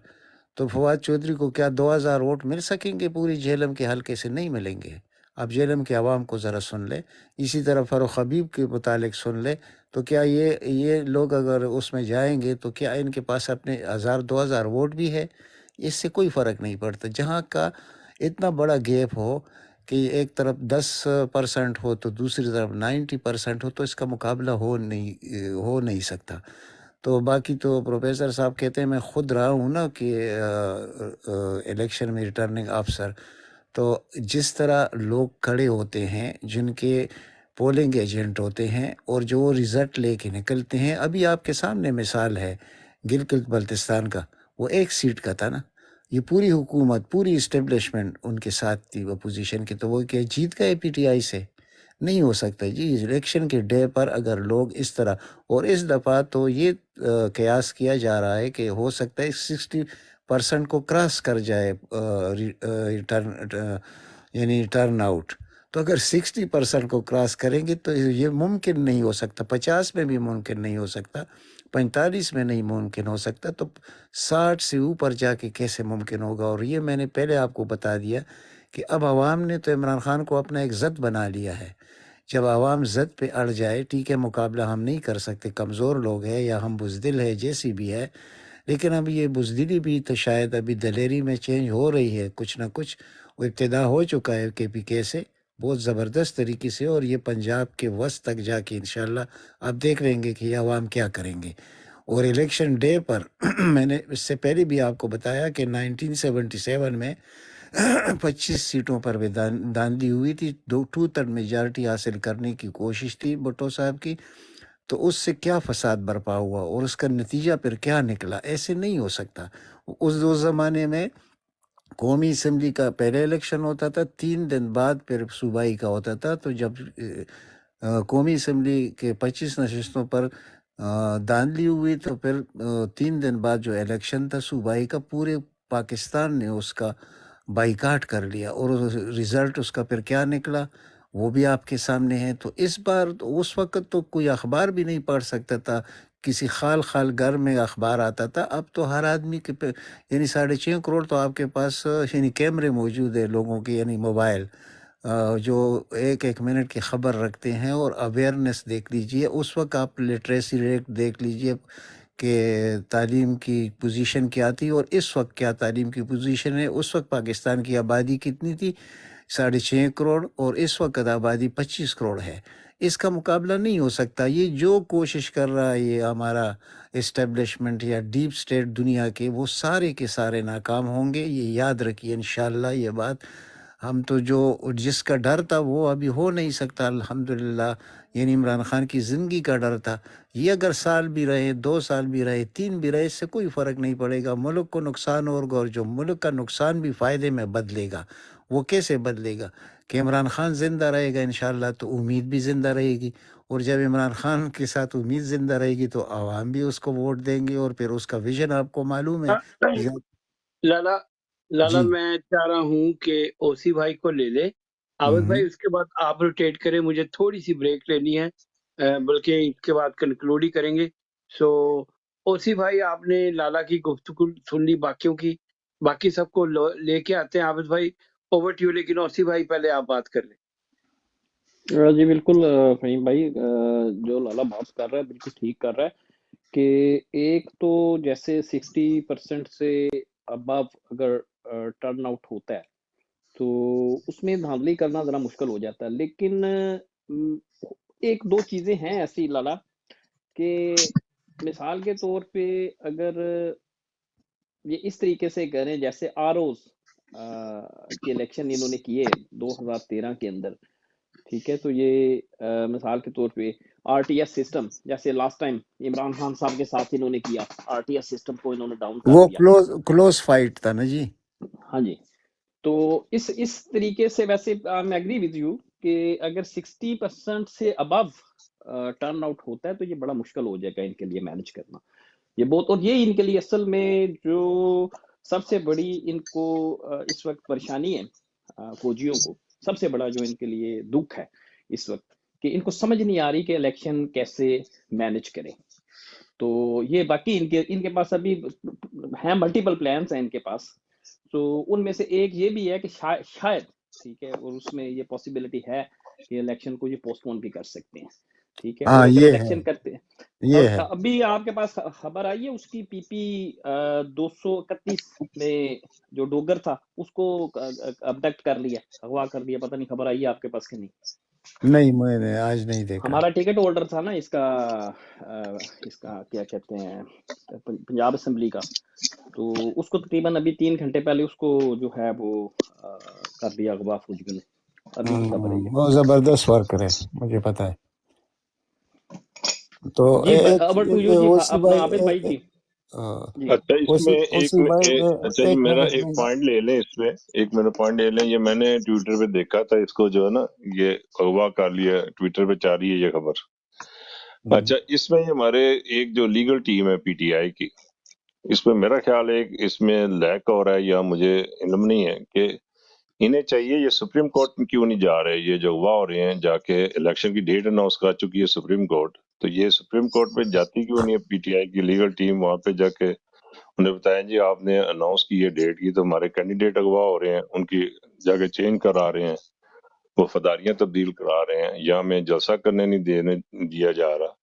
تو فواد چودھری کو کیا 2000 ووٹ مل سکیں گے پوری جہلم کے حلقے سے؟ نہیں ملیں گے۔ آپ جہلم کے عوام کو ذرا سن لیں، اسی طرح فاروق حبیب کے متعلق سن لیں، تو کیا یہ لوگ اگر اس میں جائیں گے تو کیا ان کے پاس اپنے 1000-2000 ووٹ بھی ہے؟ اس سے کوئی فرق نہیں پڑتا۔ جہاں کا اتنا بڑا گیپ ہو کہ ایک طرف 10% ہو تو دوسری طرف 90% ہو، تو اس کا مقابلہ ہو نہیں سکتا۔ تو باقی تو پروفیسر صاحب کہتے ہیں، میں خود رہا ہوں نا کہ الیکشن میں ریٹرننگ آفیسر، تو جس طرح لوگ کھڑے ہوتے ہیں جن کے پولنگ ایجنٹ ہوتے ہیں اور جو وہ رزلٹ لے کے نکلتے ہیں، ابھی آپ کے سامنے مثال ہے گلگت بلتستان کا، وہ 1 سیٹ کا تھا نا، یہ پوری حکومت، پوری اسٹیبلشمنٹ ان کے ساتھ تھی اپوزیشن کی، تو وہ کیا جیت گئے پی ٹی آئی سے؟ نہیں ہو سکتا جی۔ الیکشن کے ڈے پر اگر لوگ اس طرح، اور اس دفعہ تو یہ قیاس کیا جا رہا ہے کہ ہو سکتا ہے 60% کو کراس کر جائے یعنی ٹرن آؤٹ، تو اگر 60% کو کراس کریں گے تو یہ ممکن نہیں ہو سکتا، 50 میں بھی ممکن نہیں ہو سکتا، 45 میں نہیں ممکن ہو سکتا، تو 60 سے اوپر جا کے کیسے ممکن ہوگا؟ اور یہ میں نے پہلے آپ کو بتا دیا کہ اب عوام نے تو عمران خان کو اپنا ایک ضد بنا لیا ہے۔ جب عوام ضد پہ اڑ جائے، ٹھیک ہے مقابلہ ہم نہیں کر سکتے، کمزور لوگ ہیں یا ہم بزدل ہے جیسی بھی ہے، لیکن اب یہ بزدلی بھی تو شاید ابھی دلیری میں چینج ہو رہی ہے، کچھ نہ کچھ وہ ابتدا ہو چکا ہے کے پی کے سے بہت زبردست طریقے سے، اور یہ پنجاب کے وسط تک جا کے انشاءاللہ آپ دیکھ لیں گے کہ یہ عوام کیا کریں گے۔ اور الیکشن ڈے پر میں نے اس سے پہلے بھی آپ کو بتایا کہ 1977 میں 25 سیٹوں پر بھی داندلی ہوئی تھی، 2/3 میجارٹی حاصل کرنے کی کوشش تھی بھٹو صاحب کی، تو اس سے کیا فساد برپا ہوا اور اس کا نتیجہ پھر کیا نکلا؟ ایسے نہیں ہو سکتا۔ اس زمانے میں قومی اسمبلی کا پہلے الیکشن ہوتا تھا، 3 دن بعد پھر صوبائی کا ہوتا تھا، تو جب قومی اسمبلی کے 25 نشستوں پر داندلی ہوئی تو پھر 3 دن بعد جو الیکشن تھا صوبائی کا، پورے پاکستان نے اس کا بائیکاٹ کر لیا، اور رزلٹ اس کا پھر کیا نکلا وہ بھی آپ کے سامنے ہے۔ تو اس بار اس وقت تو کوئی اخبار بھی نہیں پڑھ سکتا تھا، کسی خال گھر میں اخبار آتا تھا، اب تو ہر آدمی کے یعنی 6.5 کروڑ تو آپ کے پاس یعنی کیمرے موجود ہے لوگوں کے، یعنی موبائل جو ایک منٹ کی خبر رکھتے ہیں، اور اویئرنیس دیکھ لیجئے، اس وقت آپ لٹریسی ریٹ دیکھ لیجئے کہ تعلیم کی پوزیشن کیا تھی اور اس وقت کیا تعلیم کی پوزیشن ہے۔ اس وقت پاکستان کی آبادی کتنی تھی؟ 6.5 کروڑ، اور اس وقت آبادی 25 کروڑ ہے۔ اس کا مقابلہ نہیں ہو سکتا۔ یہ جو کوشش کر رہا ہے یہ ہمارا اسٹیبلشمنٹ یا ڈیپ اسٹیٹ دنیا کے، وہ سارے کے سارے ناکام ہوں گے، یہ یاد رکھیے انشاءاللہ یہ بات۔ ہم تو جس کا ڈر تھا وہ ابھی ہو نہیں سکتا الحمدللہ، یعنی عمران خان کی زندگی کا ڈر تھا، یہ اگر سال بھی رہے، 2 سال بھی رہے، 3 بھی رہے، اس سے کوئی فرق نہیں پڑے گا، ملک کو نقصان ہوگا، اور جو ملک کا نقصان بھی فائدے میں بدلے گا۔ وہ کیسے بدلے گا؟ کہ عمران خان زندہ رہے گا انشاءاللہ تو امید بھی زندہ رہے گی، اور جب عمران خان کے ساتھ امید زندہ رہے گی تو عوام بھی اس کو ووٹ دیں گے، اور پھر اس کا ویژن آپ کو معلوم ہے۔ لالا جی میں چاہ رہا ہوں کہ اوسی بھائی کو لے لے، عابد بھائی اس کے بعد آپ روٹیٹ کریں، مجھے تھوڑی سی بریک لینی ہے، بلکہ اس کے بعد کنکلوڈ ہی کریں گے۔ سو اوسی بھائی آپ نے لالا کی گفتگو سن لی، باقیوں کی، باقی سب کو لے کے آتے ہیں۔ عابد بھائی اوور ٹو یو، لیکن اوسی بھائی پہلے آپ بات کر لیں۔ جی بالکل فہیم بھائی، جو لالا بات کر رہا ہے بالکل ٹھیک کر رہا ہے کہ ایک تو جیسے 60% سے ابو اگر ٹرن آؤٹ ہوتا ہے تو اس میں دھاندلی کرنا ذرا مشکل ہو جاتا ہے، لیکن ایک دو چیزیں ہیں ایسی لالا کہ مثال کے طور پہ اگر یہ اس طریقے سے کریں جیسے آروز کے الیکشن انہوں نے کیے 2013 کے اندر، ٹھیک ہے، تو یہ مثال کے طور پہ آر ٹی ایس سسٹم جیسے لاسٹ ٹائم عمران خان صاحب کے ساتھ انہوں نے کیا، آر ٹی ایس سسٹم کو انہوں نے ڈاؤن کر وہ دیا۔ کلوز فائٹ تھا نا جی۔ ہاں جی، تو اس طریقے سے ویسے میں ایگری ود یو کہ اگر 60% سے ابو ٹرن آؤٹ ہوتا ہے تو یہ بڑا مشکل ہو جائے گا ان کے لیے مینج کرنا، یہ بہت، اور یہ ان کے لیے اصل میں جو سب سے بڑی ان کو اس وقت پریشانی ہے فوجیوں کو، سب سے بڑا جو ان کے لیے دکھ ہے اس وقت کہ ان کو سمجھ نہیں آ رہی کہ الیکشن کیسے مینج کریں۔ تو یہ باقی ان کے پاس ابھی ہیں ملٹیپل پلانس ہیں ان کے پاس، تو ان میں سے ایک یہ بھی ہے کہ شاید ٹھیک ہے، اور اس میں یہ پاسبلٹی ہے کہ الیکشن کو یہ پوسٹ پون بھی کر سکتے ہیں، ٹھیک ہے، اور ہاں اگر یہ ہے، الیکشن کرتے ہیں، اور یہ ہے۔ ابھی آپ کے پاس خبر آئی ہے اس کی پی پی 231 میں جو ڈوگر تھا اس کو ابڈکٹ کر لیا، اغوا کر لیا، پتہ نہیں خبر آئی ہے آپ کے پاس کہ نہیں؟ نہیں میں نے آج نہیں دیکھا۔ ہمارا ٹکٹ ہولڈر تھا نا اس کا کیا کہتے ہیں پنجاب اسمبلی کا، تو اس کو تقریباً ابھی 3 گھنٹے پہلے اس کو جو ہے وہ کر دیا اغوا فوجیوں نے، ابھی کی خبر ہے یہ۔ وہ زبردست ورکر ہے، مجھے پتا ہے۔ تو جی اوور ٹو یو جی، اسی اپنا بھائی عابد بھائی جی جی اچھا اس میں اسی بھائی اچھا جی ایک میرا منٹ ایک میں پوائنٹ لے لیں اس میں، ایک میرا پوائنٹ لے لیں، یہ میں نے ٹویٹر پہ دیکھا تھا، اس کو جو ہے نا یہ اغوا کر لیا، ٹویٹر پہ چاہ رہی ہے یہ خبر۔ اچھا اس میں ہمارے ایک جو لیگل ٹیم ہے پی ٹی آئی کی، اس میں میرا خیال ہے کہ اس میں لیک ہو رہا ہے یا مجھے علم نہیں ہے کہ انہیں چاہیے یہ سپریم کورٹ میں کیوں نہیں جا رہے، یہ جو اغوا ہو رہے ہیں جا کے الیکشن کی ڈیٹ اناؤنس کر چکی ہے سپریم کورٹ، تو یہ سپریم کورٹ پہ جاتی کیوں نہیں ہے پی ٹی آئی کی لیگل ٹیم، وہاں پہ جا کے انہیں بتایا جی آپ نے اناؤنس کی ہے ڈیٹ کی، تو ہمارے کینڈیڈیٹ اغوا ہو رہے ہیں، ان کی جگہ چینج کرا رہے ہیں، وہ فداریاں تبدیل کرا رہے ہیں، یا ہمیں جلسہ کرنے نہیں دیا جا رہا،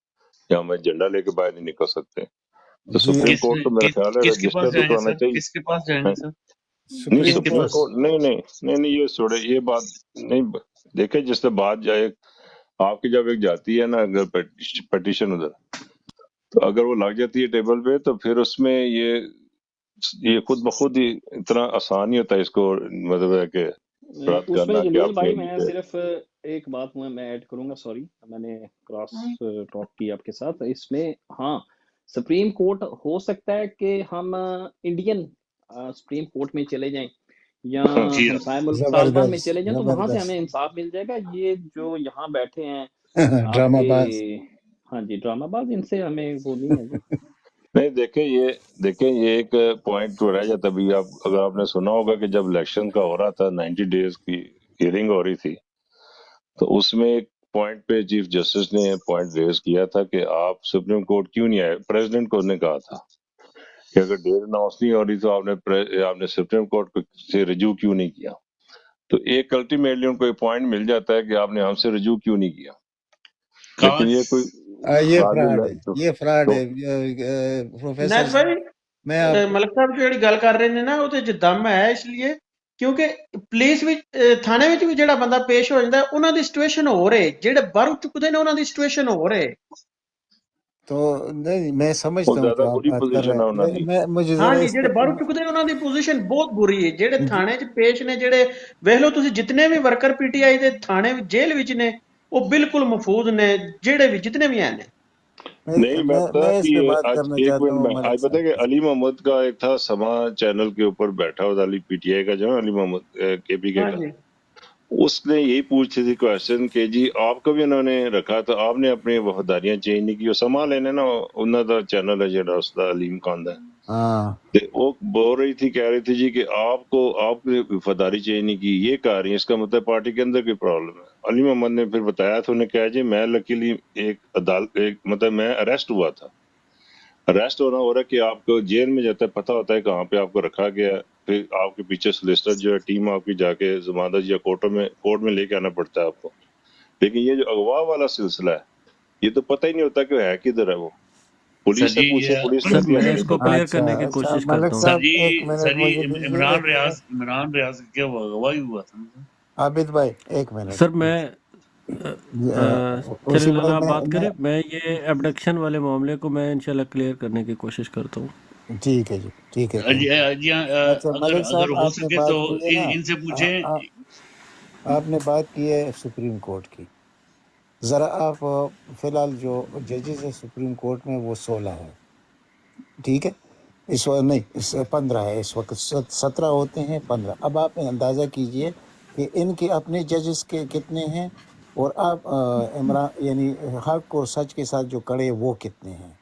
یا ہمیں جھنڈا لے کے باہر نہیں نکل سکتے، تو جی سپریم کورٹ تو میرا خیال ہے کس کے پاس رجسٹر جائیں تو گے آنا سر؟ چاہیے۔ کس کے پاس جائیں گے سر؟ نہیں کس سپریم کے سپریم پاس؟ کورٹ نہیں یہ چھوڑے، یہ بات نہیں، دیکھیں جس سے بات جائے آپ کی جب ایک جاتی ہے نا اگر پٹیشن ادھر، تو اگر وہ لگ جاتی ہے ٹیبل پہ تو پھر اس میں یہ خود بخود ہی اتنا آسان نہیں ہوتا اس کو مطلب ہے کہ رد اس میں کرنا کہ جمیل اپنے بھائی میں لیے صرف ایک بات میں ایڈ کروں گا، سوری میں نے کراس ٹاک کی آپ کے ساتھ اس میں. ہاں سپریم کورٹ ہو سکتا ہے کہ ہم انڈین سپریم کورٹ میں چلے جائیں یا جی ہاں ہمسائے ملک طالبان میں زبردست چلے جائیں، تو وہاں سے ہمیں زبردست انصاف مل جائے گا. یہ جو یہاں بیٹھے ہیں آپ ڈرامہ کے، باز. ہاں جی ڈرامہ باز، ان سے ہمیں وہ نہیں ہے جی. نہیں دیکھیں یہ ایک پوائنٹ تو رہ جاتا. ابھی اگر آپ نے سنا ہوگا کہ جب الیکشن کا ہو رہا تھا 90 ڈیز کی ہیئرنگ ہو رہی تھی، تو اس میں ایک پوائنٹ پہ چیف جسٹس نے پوائنٹ ریز کیا تھا کہ آپ سپریم کورٹ کیوں نہیں آئے. پریزیڈنٹ کو نے کہا تھا کہ اگر ڈیٹ اناؤنس نہیں ہو رہی تو آپ نے سپریم کورٹ سے رجوع کیوں نہیں کیا. تو ایک الٹیمیٹلی ان کو ایک پوائنٹ مل جاتا ہے کہ آپ نے ہم سے رجوع کیوں نہیں کیا. لیکن یہ کوئی یہ قابل فراڈ ہے، یہ فراڈ تو ہے پروفیسر نائب بھائی میں آپ ملک صاحب ਜਿਹੜੀ ਗੱਲ ਕਰ ਰਹੇ ਨੇ ਨਾ ਉਹਦੇ ਚ ਦਮ ਹੈ, ਇਸ ਲਈ ਕਿਉਂਕਿ ਪੁਲਿਸ ਵਿੱਚ ਥਾਣੇ ਵਿੱਚ ਵੀ ਜਿਹੜਾ ਬੰਦਾ ਪੇਸ਼ ਹੋ ਜਾਂਦਾ ਉਹਨਾਂ ਦੀ ਸਿਚੁਏਸ਼ਨ ਹੋ ਰਹੇ, ਜਿਹੜੇ ਬਾਹਰੋਂ ਚੁੱਕਦੇ ਨੇ ਉਹਨਾਂ ਦੀ ਸਿਚੁਏਸ਼ਨ ਹੋ ਰਹੇ. تو نہیں میں وہ سمجھتا ہوں جو زیادہ آپ بری بات کر رہے پوزیشن ہے انہوں ہیں، دی. مجھے ذرا ਹਾਂਜੀ اس ਜਿਹੜੇ پہ ਬਾਹਰੋਂ ਚੁੱਕਦੇ ਨੇ ਉਹਨਾਂ ਦੀ ਪੋਜੀਸ਼ਨ ਬਹੁਤ ਬੁਰੀ ਹੈ. ਜਿਹੜੇ ਥਾਣੇ 'ਚ ਪੇਸ਼ ਨੇ, ਜਿਹੜੇ ਵੇਖ ਲਓ ਤੁਸੀਂ ਜਿੰਨੇ ਵੀ ਵਰਕਰ ਪੀਟੀਆਈ ਦੇ ਥਾਣੇ ਵਿੱਚ ਜੇਲ੍ਹ ਵਿੱਚ ਨੇ, ਉਹ ਬਿਲਕੁਲ ਮਹਿਫੂਜ਼ ਨੇ, ਜਿਹੜੇ بھی جتنے بھی ہیں. نہیں میں پتا میں کہ اس پہ بات آج کرنا ایک چاہتا منٹ ہوں میں ملک آج پتا صاحب کہ کے علی محمد کا ایک تھا سما چینل کے اوپر بیٹھا ہوا تھا، علی پی ٹی آئی کا جو ہے علی محمد کے پی کے کا. ਹਾਂਜੀ اس نے یہی پوچھی تھی کوشچن کہ جی آپ کو بھی انہوں نے رکھا تو آپ نے اپنی وفاداریاں چینج نہیں کی. وہ سما لینے نا انہوں کا چینل ہے جڑا اس کا علیم خان ہے. ہاں وہ بول رہی تھی کہہ رہی تھی جی کہ آپ نے وفاداری چینج نہیں کی. یہ کہہ رہی ہیں اس کا مطلب پارٹی کے اندر کوئی پرابلم ہے. علی محمد نے پھر بتایا تو انہیں کہا جی میں لکیلی مطلب میں اریسٹ ہوا تھا. اریسٹ ہونا ہو رہا ہے کہ آپ کو جیل میں جاتا ہے پتہ ہوتا ہے کہاں پہ آپ کو رکھا گیا ہے. پھر آپ کے پیچھے سولسٹر جو ہے ٹیم آپ کی جا کے ضمانت یا کورٹ میں لے کے آنا پڑتا ہے آپ کو. لیکن یہ جو اغوا والا سلسلہ ہے یہ تو پتہ ہی نہیں ہوتا کہ ہے کدھر ہے. وہ سر پولیس سے جی پوچھے پولیس سر کہتی ہے میں ہمیں اس نہیں کو پتا. کلیئر اچھا کرنے کی اچھا کوشش ملک کرتا ہوں. سر صاحب ایک منٹ سر جی مجھے دیجیے، عمران ایک منٹ. ریاض کیا ہوا گواہی ہوا تھا نا سر. عابد بھائی ایک سر منٹ، میں چلے اسی لالا بھائی آپ بات میں کریں، میں یہ ایبڈکشن والے معاملے کو میں انشاءاللہ کلیئر کرنے کی کوشش کرتا ہوں. ٹھیک ہے جی، ٹھیک ہے، جی تھینک یو. جی اچھا ملک اگر صاحب ہو آپ نے سکے تو بات کی ہے نا، ان سے پوچھیں. آپ نے بات کی ہے سپریم کورٹ کی. ذرا آپ فی الحال جو ججز ہے سپریم کورٹ میں وہ 16 ہے، ٹھیک ہے؟ اس وقت نہیں، 15 ہے اس وقت، 17 ہوتے ہیں 15. اب آپ اندازہ کیجئے کہ ان کے اپنے ججز کے کتنے ہیں اور آپ عمران یعنی حق اور سچ کے ساتھ جو کڑے وہ کتنے ہیں.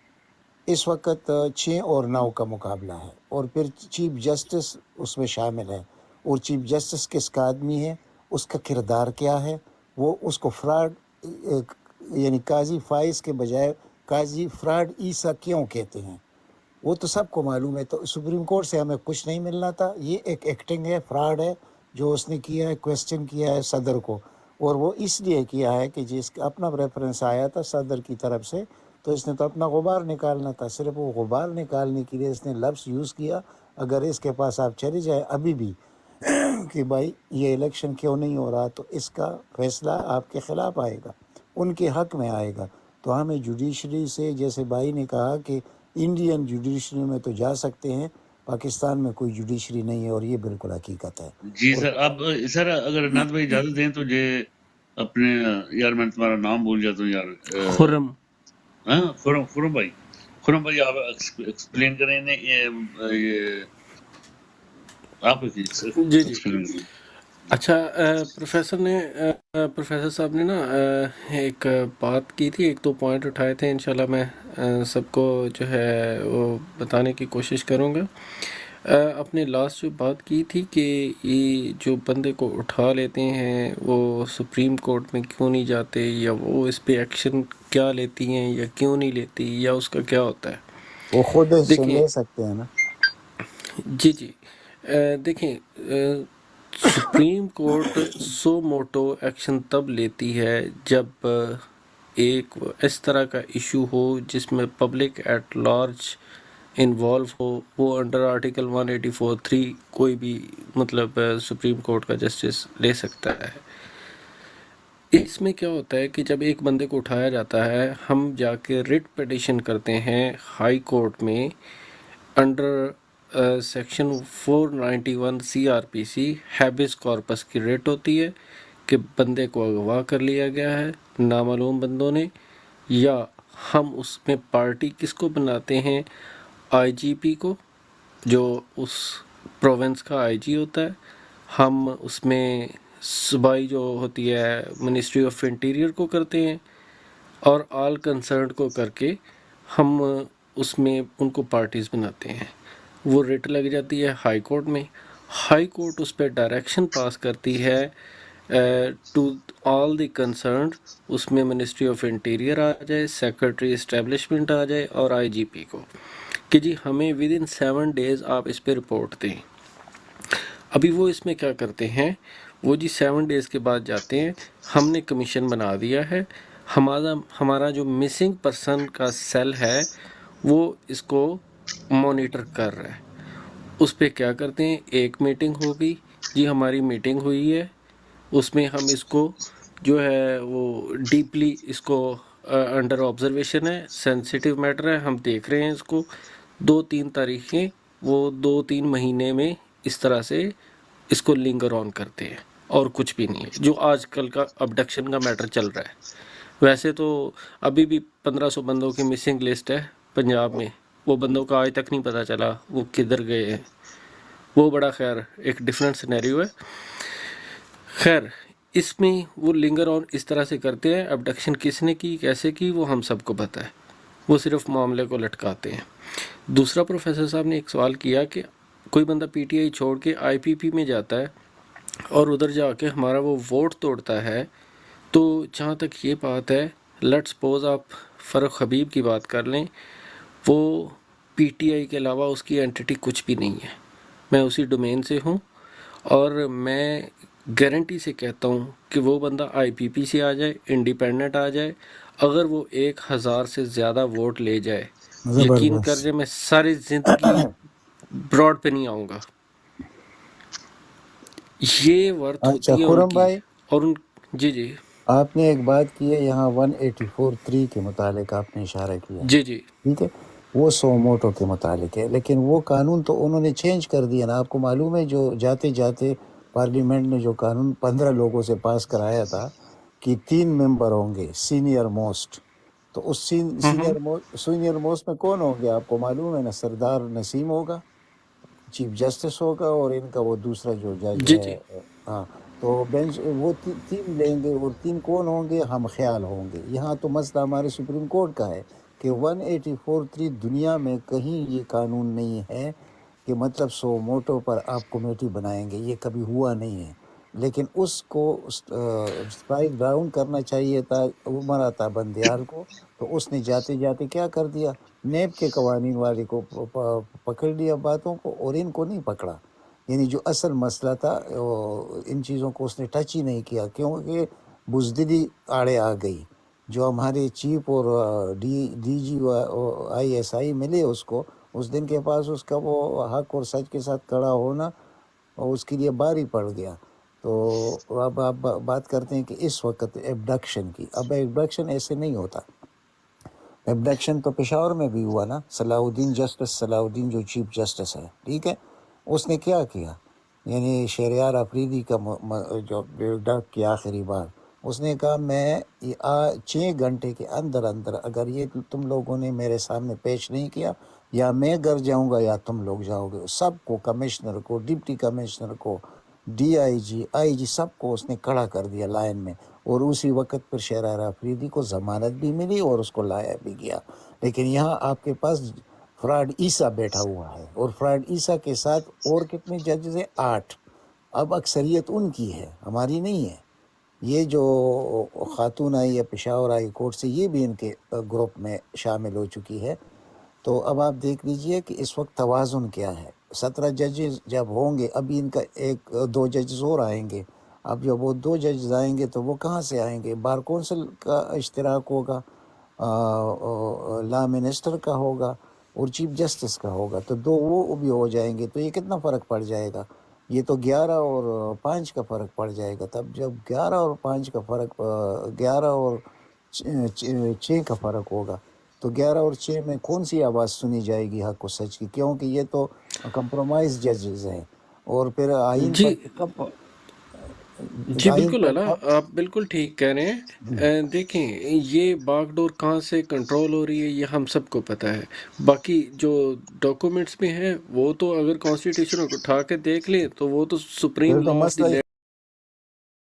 اس وقت 6 اور 9 کا مقابلہ ہے، اور پھر چیف جسٹس اس میں شامل ہے. اور چیف جسٹس کس کا آدمی ہے، اس کا کردار کیا ہے، وہ اس کو فراڈ یعنی قاضی فائز کے بجائے قاضی فراڈ عیسیٰ کیوں کہتے ہیں، وہ تو سب کو معلوم ہے. تو سپریم کورٹ سے ہمیں کچھ نہیں ملنا تھا. یہ ایک ایکٹنگ ہے، فراڈ ہے جو اس نے کیا ہے. کویسچن کیا ہے صدر کو، اور وہ اس لیے کیا ہے کہ جس کا اپنا ریفرنس آیا تھا صدر کی طرف سے، تو اس نے تو اپنا غبار نکالنا تھا. صرف وہ غبار نکالنے کے لیے اس نے لفظ یوز کیا. اگر اس کے پاس آپ چلے جائیں ابھی بھی کہ بھائی یہ الیکشن کیوں نہیں ہو رہا، تو اس کا فیصلہ آپ کے خلاف آئے گا، ان کے حق میں آئے گا. تو ہمیں جوڈیشری سے، جیسے بھائی نے کہا کہ انڈین جوڈیشری میں تو جا سکتے ہیں، پاکستان میں کوئی جوڈیشری نہیں ہے، اور یہ بالکل حقیقت ہے. جی اور سر اب سر اگر نعت بھائی اجازت دیں تو یہ اپنے یار میں تمہارا نام بھول جاتا ہوں یار. خرم. ہاں خرم بھائی آپ ایکسپلین کریں یہ آپ جی جی. ایکسپلین کریں. اچھا پروفیسر صاحب نے نا ایک بات کی تھی، 1-2 پوائنٹ اٹھائے تھے. انشاءاللہ میں سب کو جو ہے وہ بتانے کی کوشش کروں گا. اپنے لاسٹ جو بات کی تھی کہ یہ جو بندے کو اٹھا لیتے ہیں وہ سپریم کورٹ میں کیوں نہیں جاتے، یا وہ اس پہ ایکشن کیا لیتی ہیں یا کیوں نہیں لیتی، یا اس کا کیا ہوتا ہے. وہ خود ایکشن دیکھیں لے سکتے ہیں نا. جی دیکھیں سپریم کورٹ سو موٹو ایکشن تب لیتی ہے جب ایک اس طرح کا ایشو ہو جس میں پبلک ایٹ لارج انوالو ہو. وہ انڈر آرٹیکل 184(3) کوئی بھی مطلب سپریم کورٹ کا جسٹس لے سکتا ہے. اس میں کیا ہوتا ہے کہ جب ایک بندے کو اٹھایا جاتا ہے، ہم جا کے ریٹ پٹیشن کرتے ہیں ہائی کورٹ میں انڈر سیکشن 491 CRPC، ہیبس کارپس کی ریٹ ہوتی ہے کہ بندے کو اغوا کر لیا گیا ہے نامعلوم بندوں نے، یا ہم اس میں پارٹی کس کو بناتے ہیں، IGP کو، جو اس پروونس کا IG ہوتا ہے، ہم اس میں صوبائی جو ہوتی ہے منسٹری آف انٹیریئر کو کرتے ہیں، اور آل کنسرنڈ کو کر کے ہم اس میں ان کو پارٹیز بناتے ہیں۔ وہ ریٹ لگ جاتی ہے ہائی کورٹ میں، ہائی کورٹ اس پہ ڈائریکشن پاس کرتی ہے ٹو آل دی کنسرنڈ، اس میں منسٹری آف انٹیریئر آ جائے، سیکرٹری اسٹیبلشمنٹ آ جائے، اور IGP کو، کہ جی ہمیں ود ان 7 days آپ اس پہ رپورٹ دیں۔ ابھی وہ اس میں کیا کرتے ہیں، وہ جی 7 days کے بعد جاتے ہیں، ہم نے کمیشن بنا دیا ہے، ہمارا جو مسنگ پرسن کا سیل ہے وہ اس کو مانیٹر کر رہا ہے۔ اس پہ کیا کرتے ہیں، ایک میٹنگ ہوگی، جی ہماری میٹنگ ہوئی ہے، اس میں ہم اس کو جو ہے وہ ڈیپلی اس کو انڈر آبزرویشن ہے، سینسیٹیو میٹر ہے، ہم دیکھ رہے ہیں اس کو 2-3 تاریخیں، وہ 2-3 مہینے میں اس طرح سے اس کو لنگر آن کرتے ہیں، اور کچھ بھی نہیں ہے، جو آج کل کا ابڈکشن کا میٹر چل رہا ہے۔ ویسے تو ابھی بھی 1500 بندوں کی مسنگ لسٹ ہے پنجاب میں، وہ بندوں کا آج تک نہیں پتہ چلا وہ کدھر گئے ہیں، وہ بڑا خیر ایک ڈیفرنٹ سینیریو ہے۔ خیر اس میں وہ لنگر آن اس طرح سے کرتے ہیں، ابڈکشن کس نے کی، کیسے کی، وہ ہم سب کو پتہ ہے، وہ صرف معاملے کو لٹکاتے ہیں۔ دوسرا پروفیسر صاحب نے ایک سوال کیا کہ کوئی بندہ PTI چھوڑ کے IPP میں جاتا ہے اور ادھر جا کے ہمارا وہ ووٹ توڑتا ہے، تو جہاں تک یہ بات ہے، لیٹ سپوز آپ فرق حبیب کی بات کر لیں، وہ PTI کے علاوہ اس کی اینٹی کچھ بھی نہیں ہے، میں اسی ڈومین سے ہوں، اور میں گارنٹی سے کہتا ہوں کہ وہ بندہ IPP سے آ جائے، انڈیپینڈنٹ آ جائے، اگر وہ 1000 سے زیادہ ووٹ لے جائے، یقین کر زبردست. جائے میں ساری زندگی براڈ پہ نہیں آؤں گا، یہ ورتھ اچھا ہوتی ہے ان خرم کی، بھائی، اور ان جی آپ نے ایک بات کی ہے یہاں 184(3) کے متعلق آپ نے اشارہ کیا ہے، جی ٹھیک ہے، وہ سوموٹو کے متعلق ہے، لیکن وہ قانون تو انہوں نے چینج کر دیا نا، آپ کو معلوم ہے، جو جاتے جاتے پارلیمنٹ نے جو قانون 15 لوگوں سے پاس کرایا تھا کہ 3 ممبر ہوں گے سینئر موسٹ، تو اس ہوں سینئر موسٹ میں کون ہوں گے آپ کو معلوم ہے نا، سردار نسیم ہوگا، چیف جسٹس ہوگا، اور ان کا وہ دوسرا جو جج جی ہے، ہاں، تو بینچ وہ تین لیں گے، اور 3 کون ہوں گے، ہم خیال ہوں گے۔ یہاں تو مسئلہ ہمارے سپریم کورٹ کا ہے کہ 184(3) دنیا میں کہیں یہ قانون نہیں ہے کہ مطلب سو موٹو پر آپ کمیٹی بنائیں گے، یہ کبھی ہوا نہیں ہے، لیکن اس کو اسٹرائک ڈاؤن کرنا چاہیے تھا عمر عطا بندیال کو، تو اس نے جاتے جاتے کیا کر دیا، نیب کے قوانین والے کو پکڑ لیا باتوں کو، اور ان کو نہیں پکڑا، یعنی جو اصل مسئلہ تھا ان چیزوں کو اس نے ٹچ ہی نہیں کیا، کیونکہ بزدلی آڑے آ گئی، جو ہمارے چیف اور DG ISI ملے اس کو، اس دن کے پاس اس کا وہ حق اور سچ کے ساتھ کھڑا ہونا اور اس کے لیے باری پڑ گیا۔ تو اب آپ بات کرتے ہیں کہ اس وقت ایبڈکشن کی، اب ایبڈکشن ایسے نہیں ہوتا، ایبڈکشن تو پشاور میں بھی ہوا نا، جسٹس صلاح الدین جو چیف جسٹس ہے، ٹھیک ہے، اس نے کیا کیا، یعنی شہریار افریدی کا جو ڈک کی آخری بار، اس نے کہا میں 6 گھنٹے کے اندر اندر اگر یہ تم لوگوں نے میرے سامنے پیش نہیں کیا، یا میں گھر جاؤں گا یا تم لوگ جاؤ گے، سب کو، کمشنر کو، ڈپٹی کمشنر کو، DIG سب کو اس نے کھڑا کر دیا لائن میں، اور اسی وقت پر شہریار افریدی کو ضمانت بھی ملی اور اس کو لایا بھی گیا۔ لیکن یہاں آپ کے پاس فراڈ عیسیٰ بیٹھا ہوا ہے، اور فراڈ عیسیٰ کے ساتھ اور کتنے ججز ہیں، 8، اب اکثریت ان کی ہے، ہماری نہیں ہے۔ یہ جو خاتون آئی ہے پشاور ہائی کورٹ سے، یہ بھی ان کے گروپ میں شامل ہو چکی ہے۔ تو اب آپ دیکھ لیجئے کہ اس وقت توازن کیا ہے، 17 ججز جب ہوں گے، ابھی ان کا 2 ججز اور آئیں گے، اب جب وہ 2 ججز آئیں گے تو وہ کہاں سے آئیں گے، بار کونسل کا اشتراک ہوگا، لا منسٹر کا ہوگا، اور چیف جسٹس کا ہوگا، تو 2 وہ بھی ہو جائیں گے، تو یہ کتنا فرق پڑ جائے گا، یہ تو 11 اور 5 کا فرق پڑ جائے گا. تب جب 11 اور 5 کا فرق 11 اور 6 کا فرق ہوگا تو 11 اور 6 میں کون سی آواز سنی جائے گی حق و سچ کی؟ کیونکہ یہ تو کمپرومائز ججز ہیں. اور پھر آئین جی پر کب جی آئین بالکل پر اعلیٰ، کب آپ بالکل ٹھیک کہہ رہے ہیں. دیکھیں یہ باغ ڈور کہاں سے کنٹرول ہو رہی ہے یہ ہم سب کو پتہ ہے. باقی جو ڈاکومنٹس میں ہیں وہ تو اگر کانسٹیٹیوشن کو اٹھا کے دیکھ لیں تو وہ تو پھر سپریم تو لا آف دی مسئلہ